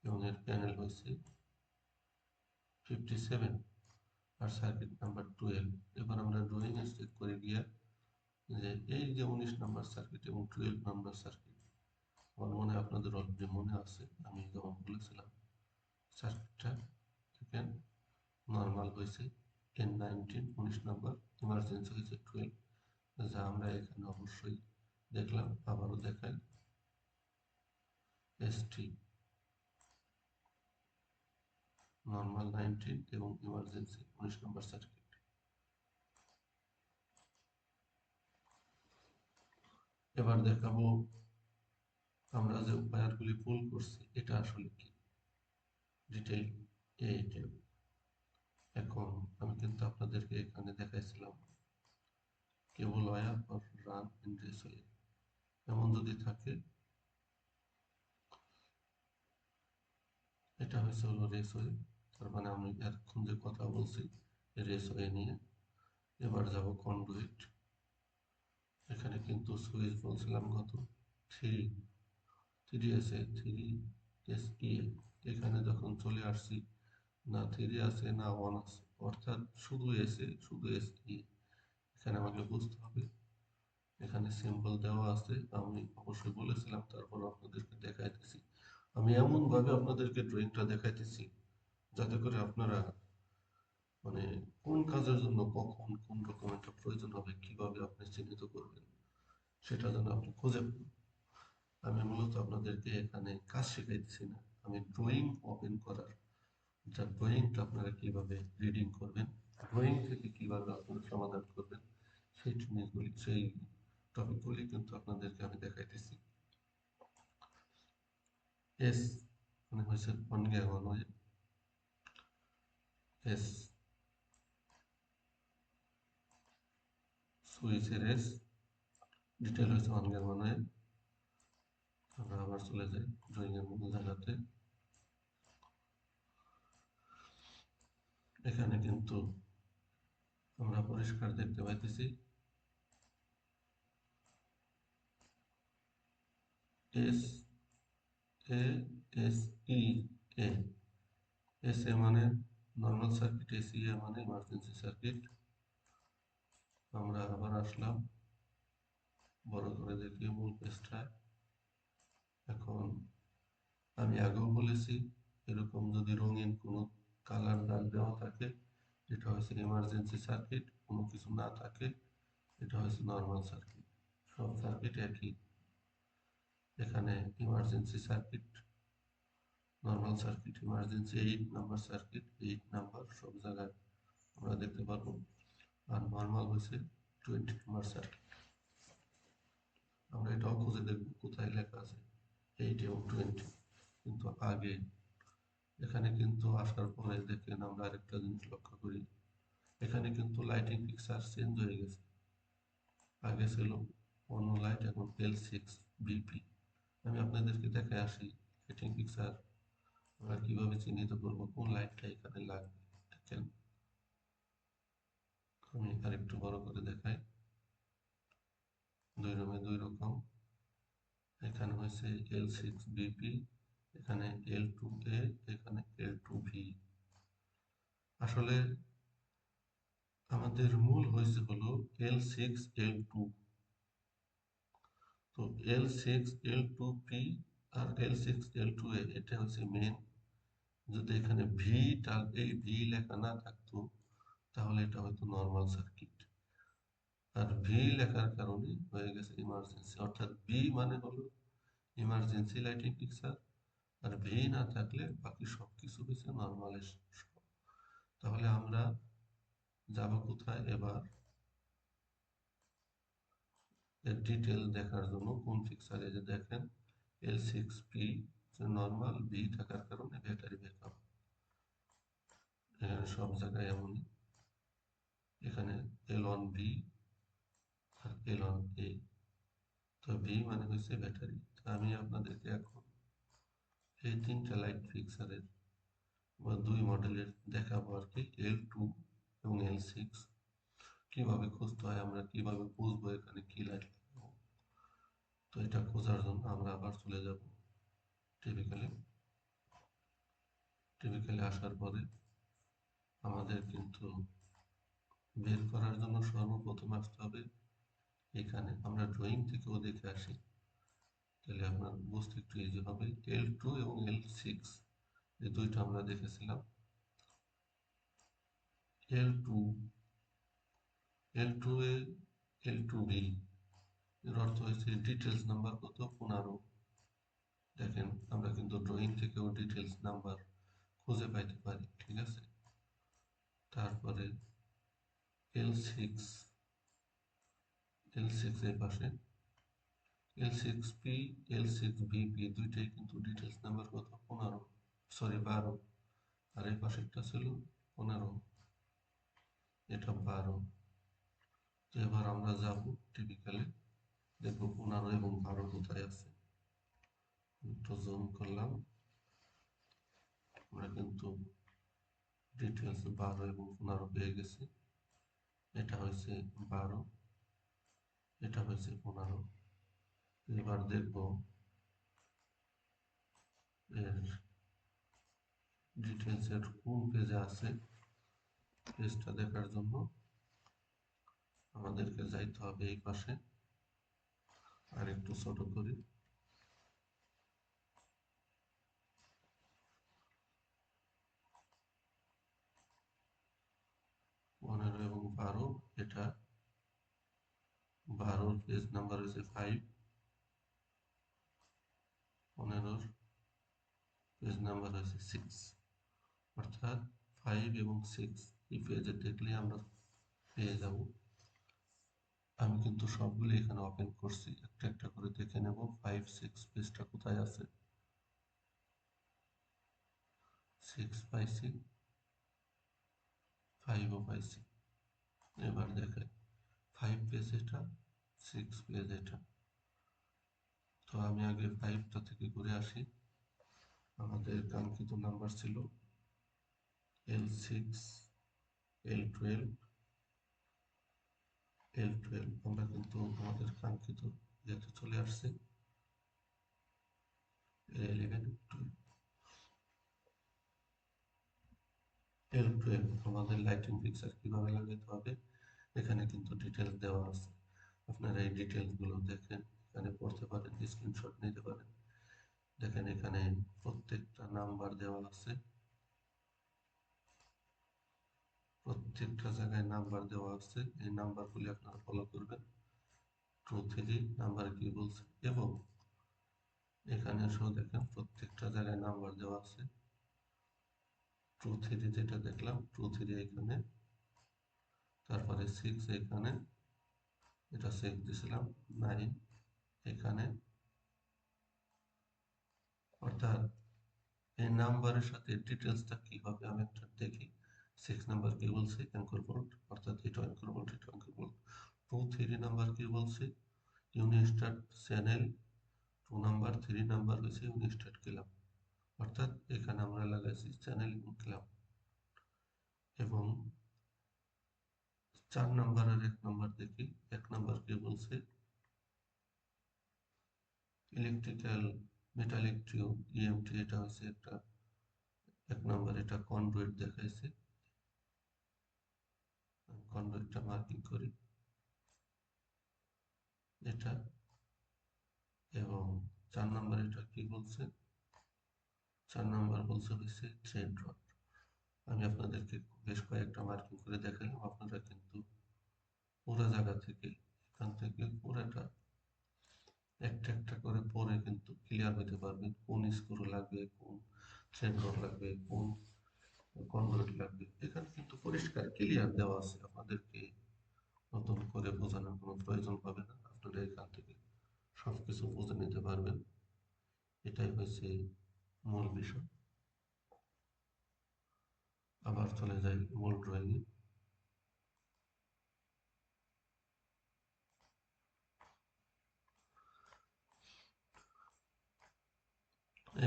এবং এর প্যানেল হয়েছে 57 আর সার্কিট নাম্বার 12। এবার আমরা ড্রয়িং চেক করে গিয়ে যে এই যে 19 নাম্বার সার্কিট এবং 12 নাম্বার সার্কিট, আমার মনে হয় আপনাদের অলরেডি মনে আছে, আমি যেমন বলেছিলাম সার্কিটটা দেখেন, নর্মাল হয়েছে N19 19 নাম্বার, ইমার্জেন্সি হয়েছে 12, যা আমরা এখানে অবশ্যই দেখলাম। আবারও দেখাই, এসটি নর্মাল 19 এবং ইমার্জেন্সি 19 নম্বর সার্কিট। এবার দেখাবো আমরা যে ওয়্যারগুলি পুল করছি এটা আসলে কি, ডিটেইল এইটা। এখন আমি কিন্তু আপনাদেরকে এখানে দেখাইছিলাম cable wire for run in raceway, এমন যদি থাকে, এটা হচ্ছে হলো রেসওয়ে, তার মানে আমি এতক্ষণ যে কথা বলছি রেসওয়ে নিয়ে। এবার যাব কন্ডুইট। এখানে কিন্তু সুইচ বলছিলাম কত, 3 3 থ্রি এস ই। এখানে যখন চলে আসছি, না 3 আছে না 1 আছে, অর্থাৎ শুধু এসে শুধু এস ই। এখানে আমাকে বুঝতে হবে, এখানে সিম্বল দেওয়া আছে, আমি অবশ্যই বলেছিলাম, তারপর আপনাদেরকে দেখাইতেছি। আমি এমন ভাবে আপনাদেরকে ড্রয়িংটা দেখাইতেছি যাতে করে আপনারা মানে কোন কাজের জন্য কখন কোন ডকুমেন্টের প্রয়োজন হবে, কিভাবে আপনি চিহ্নিত করবেন, সেটা যেন আপনি খুঁজে পান। আমি মূলত আপনাদেরকে এখানে কাজ শেখাইতেছি না, আমি ড্রয়িং ওপেন করার, যা ড্রয়িংটা আপনারা কিভাবে রিডিং করবেন, ড্রয়িং থেকে কিভাবে আপনারা সমাধান করবেন, সেই জিনিসগুলি, সেই টপিকগুলি কিন্তু আপনাদেরকে আমি দেখাইতেছি। এস মানে হয়েছে অনগ্যাগন হয়ে, এস সুইচের এস, ডিটেল হয়েছে অনগ্যাগন হয়ে। আমরা আবার চলে যাই ড্রয়িং এর মূল জায়গাতে। এখানে কিন্তু আমরা পরিষ্কার দেখতে পাইতেছি S A S E A. S A মানে নর্মাল সার্কিট, এস ই এ মানে ইমার্জেন্সি সার্কিট। আমরা আবার আসলাম, বড় করে দেখি মূল পেজটায়। এখন আমি আগেও বলেছি, এরকম যদি রঙিন কোনো কালার দাগ দেওয়া থাকে এটা হচ্ছে ইমার্জেন্সি সার্কিট, কোনো কিছু না থাকে এটা হচ্ছে নর্মাল সার্কিট। সব সার্কিট একই। এখানে emergency circuit, normal circuit, emergency 8 number circuit, 8 number সব জায়গায় আমরা দেখতে পারবো। আর নর্মাল হচ্ছে 20 নম্বর সার্কিট। আমরা এটাও খুঁজে দেখব কোথায় লেখা আছে 8 এবং 20, কিন্তু আগে এখানে কিন্তু আসার পরে দেখেন আমরা আরেকটা জিনিস লক্ষ্য করি, এখানে কিন্তু লাইটিং ফিক্সার চেঞ্জ হয়ে গেছে। আগে ছিল অন্য লাইট, এখন L6BP। আমি আপনাদেরকে দেখে আসি লাইটিং ফিক্সার আমরা কিভাবে চিহ্নিত করব কোন লাইটটা এখানে লাগবে। দেখেন আমি আরেকটু বড় করে দেখাই, দুই রুমে দুই রকম। এখানে হয়েছে L6BP, এখানে L2A, এখানে L2V। আসলে আমাদের মূল হয়েছে হলো L6L2, তো L6L2P আর L6L2A এটা হচ্ছে মেন। যদি এখানে এই ভি লেখা না থাকতো তাহলে এটা হয়তো নর্মাল সার্কিট, আর ভি লেখার কারণে হয়ে গেছে ইমার্জেন্সি। অর্থাৎ বি মানে হলো ইমার্জেন্সি লাইটিং ফিক্সার, আর ভি না থাকলে বাকি সব কিছু হচ্ছে নর্মাল। তাহলে আমরা যাব কোথায় এবার এর ডিটেল দেখার জন্য? কোন ফিক্সারে যে দেখেন L6P নর্মাল, ভি থাকার কারণে ব্যাটারি ব্যাকআপ, এখানে সব জায়গায় এমনই। এখানে L1B আর L1A, তো ভি মানে হচ্ছে ব্যাটারি। তো আমি আপনাদেরকে এখন এই তিনটা লাইট ফিক্সারের বা দুই মডেলের দেখাবো আর কি, L2 এবং L6 কিভাবে খুঁজতে হয়, আমরা কিভাবে বুঝবো এখানে কি লাইট লাগাবো। তো এটা খোঁজার জন্য আমরা আবার চলে যাব টিপিক্যালি। টিপিক্যালি আসার পরে আমাদের কিন্তু বের করার জন্য সর্বপ্রথম আসতে হবে এখানে। আমরা ড্রয়িং থেকেও দেখে আসি, তাহলে আপনার বুঝতে একটু ইজি হবে। L2 এবং L6 এই দুইটা আমরা দেখেছিলাম। L2, L2A, L2B এর অর্থ হচ্ছে ডিটেলস নাম্বার কত, 15। দেখেন আমরা কিন্তু ড্রয়িং থেকেও ডিটেলস নাম্বার খুঁজে পাইতে পারি, ঠিক আছে। তারপরে L6, L6 এর পাশে L6P, L6BP দুইটাই কিন্তু ডিটেলস নাম্বার কত, 15, সরি 12। আর এই পাশেরটা ছিল 15, এটা 12। তো এবার আমরা যাব টিপিক্যালি, দেখবো 15 এবং 12 কোথায় আছে। একটু জুম করলাম, আমরা কিন্তু ডিটেলস 12 এবং 15 পেয়ে গেছি। এটা হয়েছে 12, এটা হয়েছে 15। এবার দেখবো এর ডিটেলস এর কোন পেজে আছে। পেজটা দেখার জন্য আমাদেরকে যাইতে হবে এই পাশে, আর একটু ছোট করি। 15 এবং 12, এটা 12 পেজ নাম্বার হচ্ছে 5, 15 পেজ নাম্বার হচ্ছে 6। অর্থাৎ 5 এবং 6 এই পেজে দেখলে আমরা পেয়ে যাব। আমি কিন্তু সবগুলো এখানে ওপেন করছি, একটা একটা করে দেখে নেব 5, 6 পেজটা কোথায় আছে। 6 পাইছি, 5 ও পাইছি। এবার দেখে 5 পেজ এটা, 6 পেজ এটা। তো আমি আগে 5টা থেকে ঘুরে আসি। আমাদের কাঙ্ক্ষিত নাম্বার ছিল L6, L12, L12। আমরা কিন্তু আমাদের কাঙ্ক্ষিত যেহেতু চলে আসছে L11, L12। আমাদের লাইটিং ফিক্সার কিভাবে লাগাতে হবে এখানে কিন্তু ডিটেলস দেওয়া আছে। আপনারা এই ডিটেলস গুলো দেখেন, এখানে পড়তে পারেন, স্ক্রিনশট নিতে পারেন। দেখেন এখানে প্রত্যেকটা নাম্বার দেওয়া আছে, প্রত্যেকটা জায়গায় নাম্বার দেওয়া আছে। এই নাম্বারগুলি আপনারা ফলো করবেন। 2, 3 নাম্বার কি বলছে, এবং এখানে এসেও দেখেন প্রত্যেকটা জায়গায় নাম্বার দেওয়া আছে। 2, 3 যেটা দেখলাম, 2, 3 এখানে, তারপরে 6 এখানে, এটা 6 দিছিলাম 9 এখানে, অর্থাৎ এই নাম্বারের সাথে ডিটেলসটা কি হবে আমি একটা দেখি। 6 নাম্বার কি বলছে অ্যাঙ্কর বোল্ট, অর্থাৎ এটা অ্যাঙ্কর বোল্ট, এটা অ্যাঙ্কর বোল্ট। 2 3 নাম্বার কি বলছে ইউনিস্টার্ট চ্যানেল, 2 নাম্বার 3 নাম্বার হয়েছে ইউনিস্টার্ট ক্লাব, অর্থাৎ এখানে আমরা লাগাইছি চ্যানেল এবং ক্লাব। এবং 4 নাম্বার আর 1 নাম্বার দেখি। 1 নাম্বার কি বলছে ইলেকট্রিক্যাল মেটালিক টিউব ইএমটি, এটা হচ্ছে একটা 1 নাম্বার, এটা কন্ডুইট দেখাইছে, কন্ডুইটটা মার্কিং করি এটা। এবং 4 নাম্বার এটা কি বলছে, 4 নাম্বার বলছে হচ্ছে থ্রেড রড। আমি আপনাদেরকে বেশ কয়েকটা মার্কিং করে দেখালাম, আপনারা কিন্তু পুরো জায়গা থেকে এখান থেকে পুরোটা একটা একটা করে পরে কিন্তু ক্লিয়ার হতে পারবেন, কোন স্ক্রু লাগবে, কোন থ্রেড রড লাগবে, কোন কনডুইট লাগবে। এখানে কিন্তু পরিষ্কার ক্লিয়ার দেওয়া আছে, আপনাদেরকে নতুন করে বোঝানোর কোনো প্রয়োজন হবে না, আপনারা এখান থেকে সবকিছু বুঝে নিতে পারবেন। এটাই হচ্ছে মূল বিষয়। আবার চলে যাই মূল ড্রয়িং এ।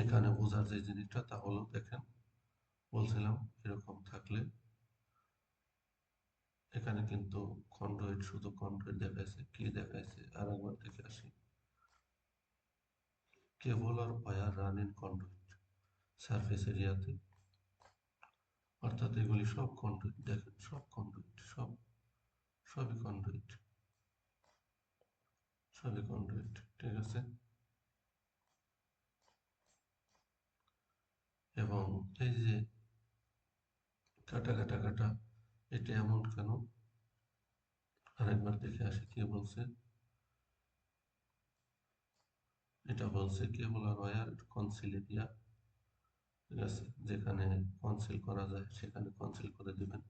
এখানে বোঝার যে জিনিসটা তা হলো, দেখেন বলছিলাম এরকম থাকলে এখানে কিন্তু কন্ডুইট, শুধু কন্ডুইট দেখাইছে, কি দেখাইছে আর একবার দেখে আসি। কেবল আর wire run in conduit surface এরিয়াতে, অর্থাৎ এগুলি সব কন্ডুইট, দেখেন সব কন্ডুইট, সবই কন্ডুইট, সবই কন্ডুইট, ঠিক আছে। এবং এই যে কাটা কাটা কাটা, এটা এমন কেন আরেকবার দেখে আসি কি বলছে। এটা বলছে কেবল আর ওয়্যার কনসিল এরিয়া, ঠিক আছে, যেখানে কনসিল করা যায় সেখানে কনসিল করে দিবেন।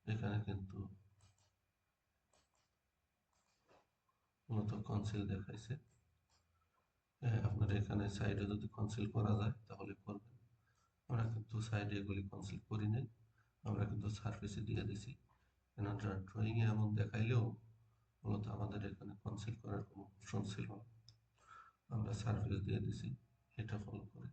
এখানে কিন্তু মূলত কনসিল দেখাইছে। আপনার এখানে সাইডে যদি কনসিল করা যায় তাহলে করবেন, আমরা কিন্তু সাইডে এগুলি কনসিল করি নাই, আমরা কিন্তু সারফেসে দিয়ে দিছি। কেন ড্রয়িংয়ে এমন দেখাইলেও মূলত আমাদের এখানে কনসিল করার কোনো অপশন ছিল না, আমরা সারফেস দিয়ে দিছি। এটা ফলো করে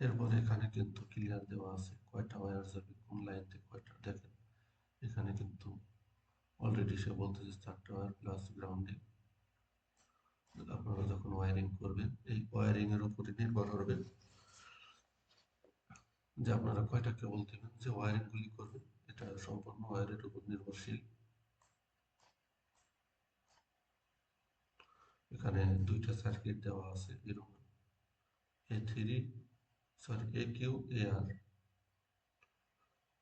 এরপর এখানে কিন্তু ক্লিয়ার দেওয়া আছে কয়টা ওয়্যার যাবে, কোন লাইন থেকে কয়টা। দেখেন এখানে কিন্তু অলরেডি সে বলতেছে 4টা ওয়্যার প্লাস গ্রাউন্ডিং। আপনারা যখন ওয়্যারিং করবেন এই ওয়্যারিং এর উপরে নির্ভর করবে যে আপনারা কয়টা কেবল দিবেন, যে ওয়্যারিং গুলি করবেন এটা সম্পূর্ণ ওয়্যারের উপর নির্ভরশীল। এখানে 2টা সার্কিট দেওয়া আছে এরকম, A3 সরি AQ AR।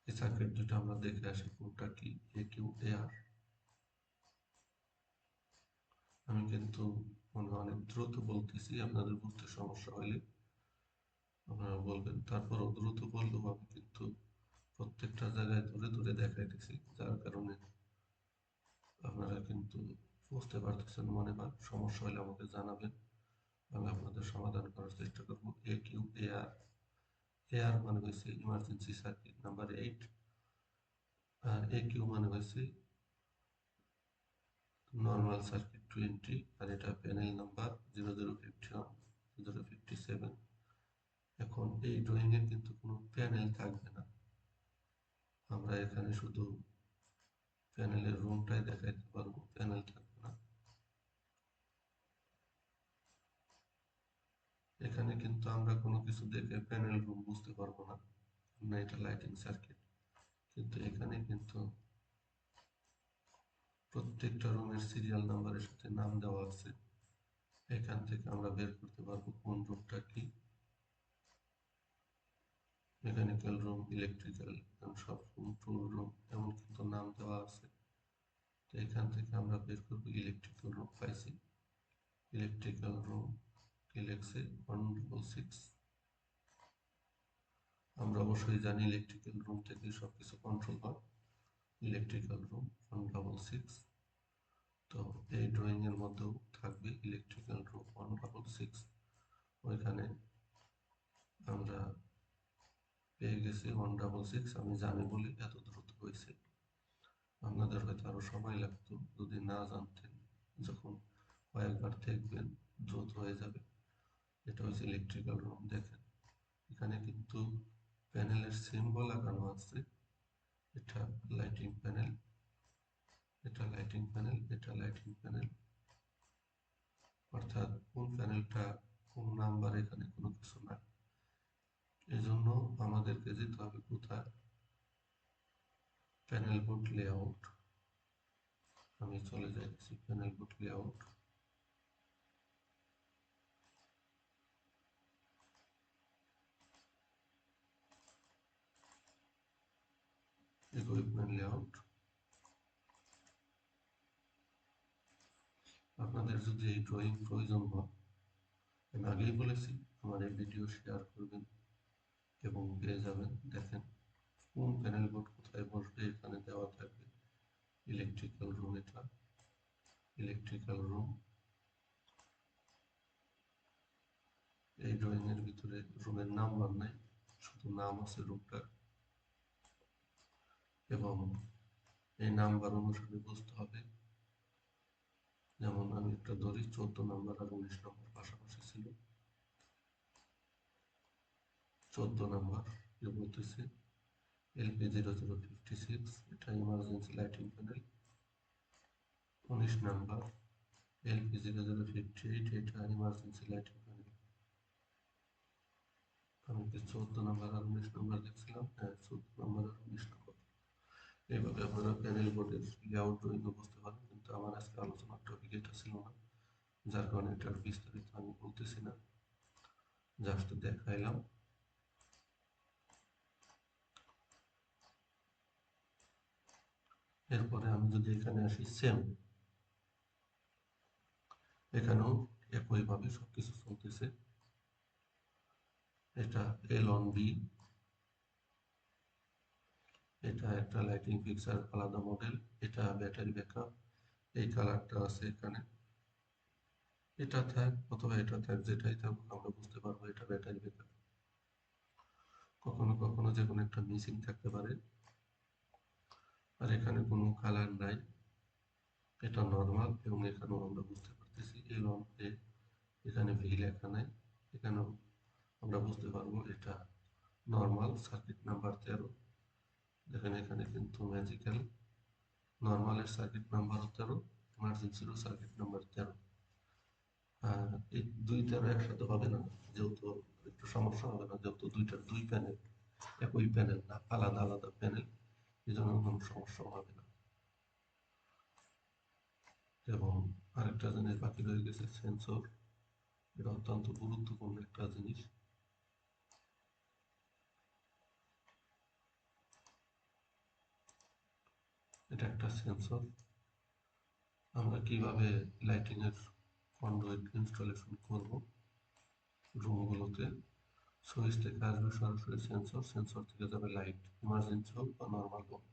এই সার্কিট দুটো আমরা দেখে আসি কোনটা কি AQ AR। আমি কিন্তু অনেক দ্রুত বলতেছি, আপনাদের বুঝতে সমস্যা হলে আপনারা বলবেন, তারপরও দ্রুত বললেও আমি কিন্তু প্রত্যেকটা জায়গায় ধরে ধরে দেখাইতেছি, যার কারণে আপনারা কিন্তু বুঝতে পারতেছেন মনে হয়। সমস্যা হলে আমাকে জানাবেন, আমি আপনাদের সমাধান করার চেষ্টা করবো। AQ AR, AR মানে হয়েছে ইমার্জেন্সি সার্কিট নাম্বার 8, আর AQ মানে হয়েছে নর্মাল সার্কিট 20, আর এটা প্যানেল নাম্বার 0051 0057। এখন এই ড্রয়িং এর কিন্তু কোনো প্যানেল থাকবে না, আমরা এখানে শুধু প্যানেলের রুমটাই দেখাইতে পারবো, প্যানেল থাকবে না। এখানে কিন্তু আমরা কোনো কিছু দেখে প্যানেল রুম বুঝতে পারবো না, না এটা লাইটিং সার্কিট। কিন্তু এখানে কিন্তু প্রত্যেকটা রুমের সিরিয়াল নাম্বারের সাথে নাম দেওয়া আছে, এখান থেকে আমরা বের করতে পারবো কোন রুমটা কি। মেকানিক্যাল রুম, ইলেকট্রিক্যাল, সব রুম, টুল রুম এমন কিন্তু নাম দেওয়া আছে। তো এখান থেকে আমরা বের করবো ইলেকট্রিক্যাল রুম পাইছি। ইলেকট্রিক্যাল রুম কি লিখছে 166। আমরা অবশ্যই জানি ইলেকট্রিক্যাল রুম থেকে সবকিছু কন্ট্রোল হয়। Electrical room 166। তো এই ড্রয়িং এর মধ্যেও থাকবে ইলেকট্রিক্যাল রুম 166। ওইখানে আমরা পেয়ে গেছি 166। আমি জানি বলে এত দ্রুত হয়েছে, আপনাদের হয়তো আরো সময় লাগতো যদি না জানতেন। যখন কয়েকবার দেখবেন দ্রুত হয়ে যাবে। এটা হচ্ছে ইলেকট্রিক্যাল রুম। দেখেন এখানে কিন্তু প্যানেলের সিম্বল লাগানো আছে। এটা লাইটিং প্যানেল, এটা লাইটিং প্যানেল, এটা লাইটিং প্যানেল। অর্থাৎ কোন প্যানেলটা কোন নাম্বার এখানে কোনো কিছু নাই। এজন্য আমাদেরকে যেতে হবে কোথায়, প্যানেল বোর্ড লেআউট। আমি চলে যাচ্ছি panel board layout. Equipment layout. আপনাদের যদি এই ড্রয়িং প্রয়োজন হয়, আমি আগেই বলেছি আমার এই ভিডিও শেয়ার করবেন এবং পেয়ে যাবেন। দেখেন কোন প্যানেল বোর্ড কোথায় বসবে এখানে দেওয়া থাকবে। ইলেকট্রিক্যাল রুম, এটা ইলেকট্রিক্যাল রুম। এই ড্রয়িং এর ভিতরে রুমের নাম্বার নাই, শুধু নাম আছে রুমটার, এবং এই নাম্বার অনুসারে বুঝতে হবে। যেমন আমি একটা ধরি 14 নম্বর আর 19 নম্বর পাশাপাশি ছিল। 14 নম্বর বলতেছে LP0056, এটা ইমার্জেন্সি লাইটিং প্যানেল। 19 নম্বর LP0058, এটা ইমার্জেন্সি লাইটিং প্যানেল। আমি কি 14 নম্বর আর 19 নম্বর দেখছিলাম? হ্যাঁ, 14 নম্বর আর 19 নম্বর। এইভাবে আপনারা প্যানেল বোর্ডের লেআউট ড্রয়িং বুঝতে পারেন, কিন্তু আমার আজকে আলোচনার টপিক এটা ছিল না, যার কারণে এটার বিস্তারিত আমি বলতেছি না, জাস্ট দেখাইলাম। এরপরে আমি যদি এখানে আসি, সেম এখানেও একইভাবে সবকিছু চলতেছে। এটা এল অন বি, এটা একটা লাইটিং ফিক্সার আলাদা মডেল, এটা ব্যাটারি ব্যাকআপ। এই কালারটা আছে এখানে, এটা থাক অথবা এটা থাক, যেটাই থাকুক আমরা বুঝতে পারবো এটা ব্যাটারি ব্যাকআপ। কখনো কখনো যে কোনো একটা মিসিং থাকতে পারে। আর এখানে কোনো কালার নাই, এটা নর্মাল, এবং এখানেও আমরা বুঝতে পারতেছি এল অন এ, এখানে ভি লেখা নাই। এখানেও আমরা বুঝতে পারবো এটা নর্মাল, সার্কিট নাম্বার 13। দেখেন এখানে কিন্তু ম্যাজিক্যাল, নর্মালের সার্কিট নাম্বার 13, ইমার্জেন্সিরও সার্কিট নাম্বার 13। এই 2 13 একসাথে হবে না, যেহেতু একটু সমস্যা হবে না, যেহেতু দুইটার দুই প্যানেল, একই প্যানেল না, আলাদা আলাদা প্যানেল, এই জন্য কোনো সমস্যা হবে না। এবং আরেকটা জিনিস বাকি রয়ে গেছে, সেন্সর। এটা অত্যন্ত গুরুত্বপূর্ণ একটা জিনিস। এটা একটা সেন্সর। আমরা কিভাবে লাইটিং এর কন্ডুইট ইনস্টলেশন করব রুমগুলোতে, সুইচ থেকে আসবে সরাসরি সেন্সর, সেন্সর থেকে যাবে লাইট, ইমার্জেন্সি হোক বা নর্মাল হোক।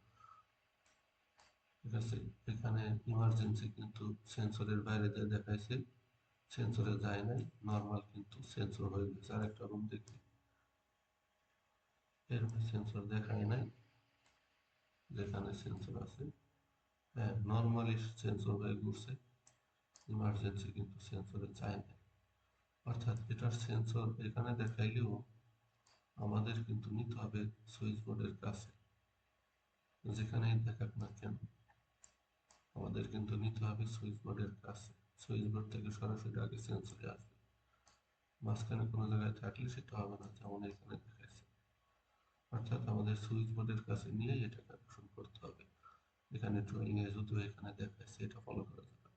ঠিক আছে, এখানে ইমার্জেন্সি কিন্তু সেন্সরের বাইরে দিয়ে দেখাইছে, সেন্সরে যায় নাই, নর্মাল কিন্তু সেন্সর হয়ে গেছে। আর একটা রুম দেখি, এর সেন্সর দেখায় নাই, যেখানে সেন্সর আছে। হ্যাঁ, নর্মালি সেন্সর হয়ে ঘুরছে, ইমার্জেন্সি কিন্তু সেন্সরে যায় না। অর্থাৎ এটার সেন্সর এখানে দেখাইলেও আমাদের কিন্তু নিতে হবে সুইচ বোর্ডের কাছে, যেখানেই দেখাক না কেন আমাদের কিন্তু নিতে হবে সুইচ বোর্ডের কাছে। সুইচ বোর্ড থেকে সরাসরি আগে সেন্সরে আসবে, মাঝখানে কোনো জায়গায় থাকলে সেটা হবে না, যেমন এখানে দেখাচ্ছে। অর্থাৎ আমাদের সুইচ বোর্ডের কাছে নিয়ে এটা কানেকশন করতে হবে। এখানে ড্রয়িং এ যদিও এখানে দেখাচ্ছে, এটা ফলো করা যাবে।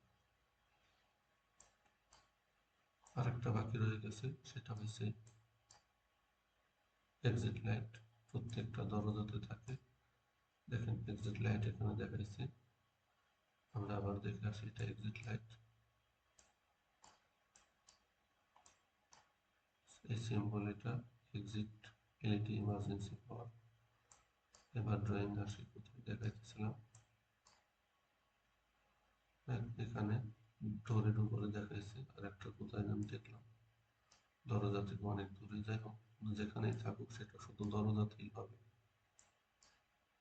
আরেকটা বাকি রয়ে গেছে, সেটা হচ্ছে এক্সিট লাইট। প্রত্যেকটা দরজাতে থাকে, দেখেন এক্সিট লাইট এখানে দেখাইছে। আমরা আবার দেখে আসি, এটা এক্সিট লাইট। এই সিম্বল, এটা এক্সিট এলইডি ইমার্জেন্সি পাওয়ার। এবার ড্রয়িং আসি, কোথায় দেখাইতেছিলাম, এখানে ডোরের উপরে দেখাইছি, আর একটা কোথায় আমি দেখলাম দরজা থেকে অনেক দূরে। যাই হোক, যেখানেই থাকুক সেটা শুধু দরজাতেই হবে।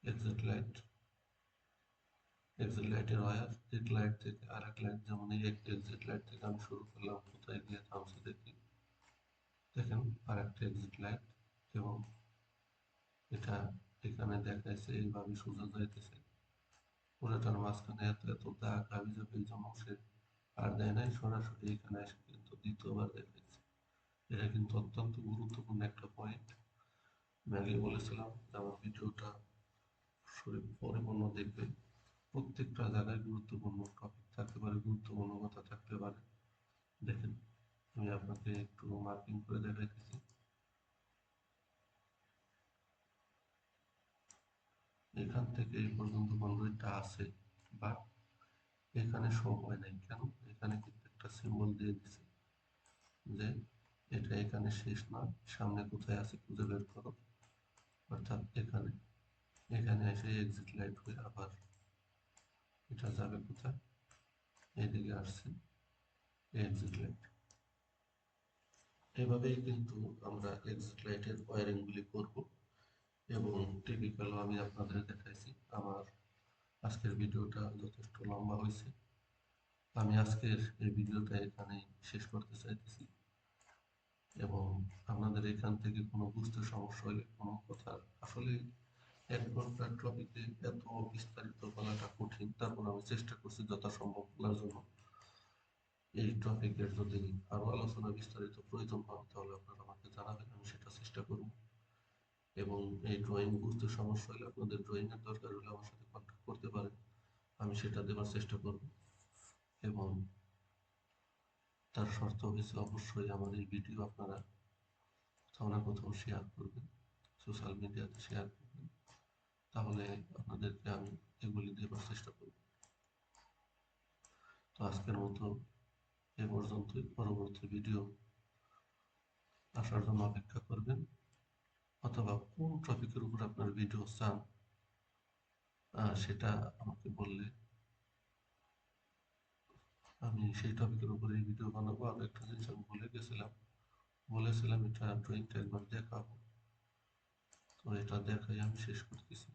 এক্সিট লাইট, এক্সিট লাইটের ওয়্যার, এক লাইট থেকে আর এক লাইট, যেমন এই এক্সিট লাইট থেকে আমি শুরু করলাম, কোথায় গিয়ে থামছে দেখি, দেখেন আর একটা এক্সিট লাইট, এবং এটা এখানে দেখাইছে এইভাবে সোজা যাইতেছে, পুরোটার মাঝখানে এত এত দাগ আমি যাবে, এই জন্য সে আর দেয় নাই, সরাসরি এখানে এসে কিন্তু দ্বিতীয়বার দেখাইছে। এটা কিন্তু অত্যন্ত গুরুত্বপূর্ণ একটা পয়েন্ট। আমি আগে বলেছিলাম যে আমার ভিডিওটা পরিপূর্ণ দেখবে, প্রত্যেকটা জায়গায় গুরুত্বপূর্ণ টপিক থাকতে পারে, গুরুত্বপূর্ণ কথা থাকতে পারে। দেখেন, আমি আপনাকে একটু মার্কিং করে দেখাইতেছি। এখান থেকে এই পর্যন্ত কন্ডুইটটা আছে, বাট এখানে শো হয় নাই কেন? এখানে কিন্তু একটা সিম্বল দিয়ে দিছে যে এটা এখানে শেষ না, সামনে কোথায় আছে খুঁজে বের করো। অর্থাৎ এখানে, এখানে এসে এক্সিট লাইট হয়ে আবার এটা যাবে কোথায়, এদিকে আসছে এক্সিট লাইট। এভাবেই কিন্তু আমরা এক্সিট লাইটের ওয়্যারিং গুলি করব। এবং টিপিক্যাল আমি আপনাদের দেখাইছি। আমার আজকের ভিডিওটা যথেষ্ট লম্বা হয়েছে, আমি আজকের এই ভিডিওটা এখানেই শেষ করতে চাইতেছি। এবং আপনাদের এখান থেকে কোনো বুঝতে সমস্যা হলে, কোনো কথা আসলে এক ঘন্টার টপিকে এত বিস্তারিত বলাটা কঠিন, তারপর আমি চেষ্টা করছি যথাসম্ভব বলার জন্য। এই টপিকের যদি আরো আলোচনা বিস্তারিত প্রয়োজন হয় তাহলে আপনারা আমাকে জানাবেন, আমি সেটা চেষ্টা করব। এবং এই ড্রয়িং বুঝতে সমস্যা হলে, আপনাদের ড্রয়িং এর দরকার হলে আমার সাথে কন্ট্যাক্ট করতে পারেন, আমি সেটা দেওয়ার চেষ্টা করব। এবং তার শর্ত হয়েছে অবশ্যই আমার এই ভিডিও আপনারা কোথাও না কোথাও শেয়ার করবেন, সোশ্যাল মিডিয়াতে শেয়ার করবেন, তাহলে আপনাদেরকে আমি এগুলি দেওয়ার চেষ্টা করব। তো আজকের মতো এ পর্যন্তই, পরবর্তী ভিডিও আসার জন্য অপেক্ষা করবেন, অথবা কোন টপিকের উপর আপনার ভিডিও চান সেটা আমাকে বললে আমি সেই টপিকের উপরে ভিডিও বানাবো। আর একটা জিনিস আমি ভুলে গেছিলাম, বলেছিলাম এটা ড্রয়িংটা একবার দেখাবো, তো এটা দেখাই আমি শেষ করতেছি।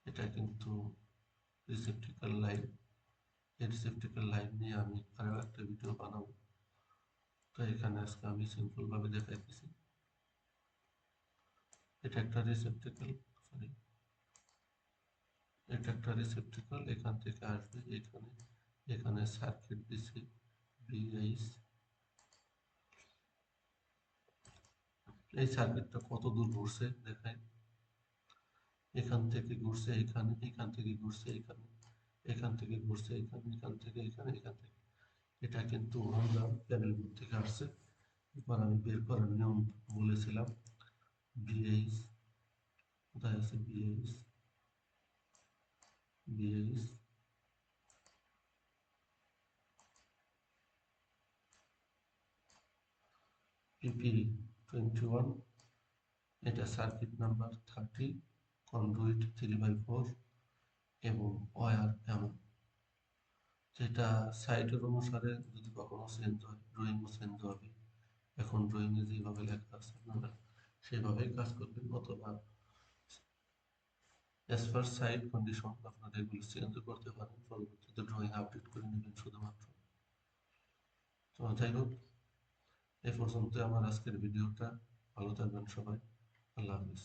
এটা কিন্তু রিসেপটিক্যাল লাইন, এই রিসেপটিক্যাল লাইন নিয়ে আমি আরো একটা ভিডিও বানাবো। তো এখানে আজকে আমি সিম্পল ভাবে দেখাইতেছি। এটা একটা রিসেপটিক্যাল, সরি, এটা একটা রিসেপটিক্যাল, এখান থেকে আসবে এখানে, এখানে সার্কিট দিছি বিএইচ। এই সার্কিটটা কত দূর ঘুরছে দেখাই, এখান থেকে ঘুরছে এখানে, এখান থেকে ঘুরছে এখানে, এখান থেকে ঘুরছে এখানে, এখান থেকে এখানে, এখান থেকে। এটা কিন্তু আমরা প্যানেল বোর্ড থেকে আসছে। এবার আমি বের করার নিয়ম বলেছিলাম, বিএইচ কোথায় আছে, বিএইচ, বিএইচ পিপি 21, এটা সার্কিট নাম্বার 30, কন্ডুইট 3/4, এবং ওয়্যার এমন, যেটা সাইটের অনুসারে যদি কখনো চেঞ্জ হয়, ড্রয়িংও চেঞ্জ হবে। এখন ড্রয়িংয়ে যেভাবে লেখা আছে আপনারা সেভাবেই কাজ করবেন, অথবা অ্যাজ পার সাইট কন্ডিশন আপনারা এগুলো চেঞ্জ করতে পারেন, পরবর্তীতে ড্রয়িং আপডেট করে নেবেন শুধুমাত্র। তো যাই হোক, এ পর্যন্ত আমার আজকের ভিডিওটা। ভালো থাকবেন সবাই, আল্লাহ হাফিজ।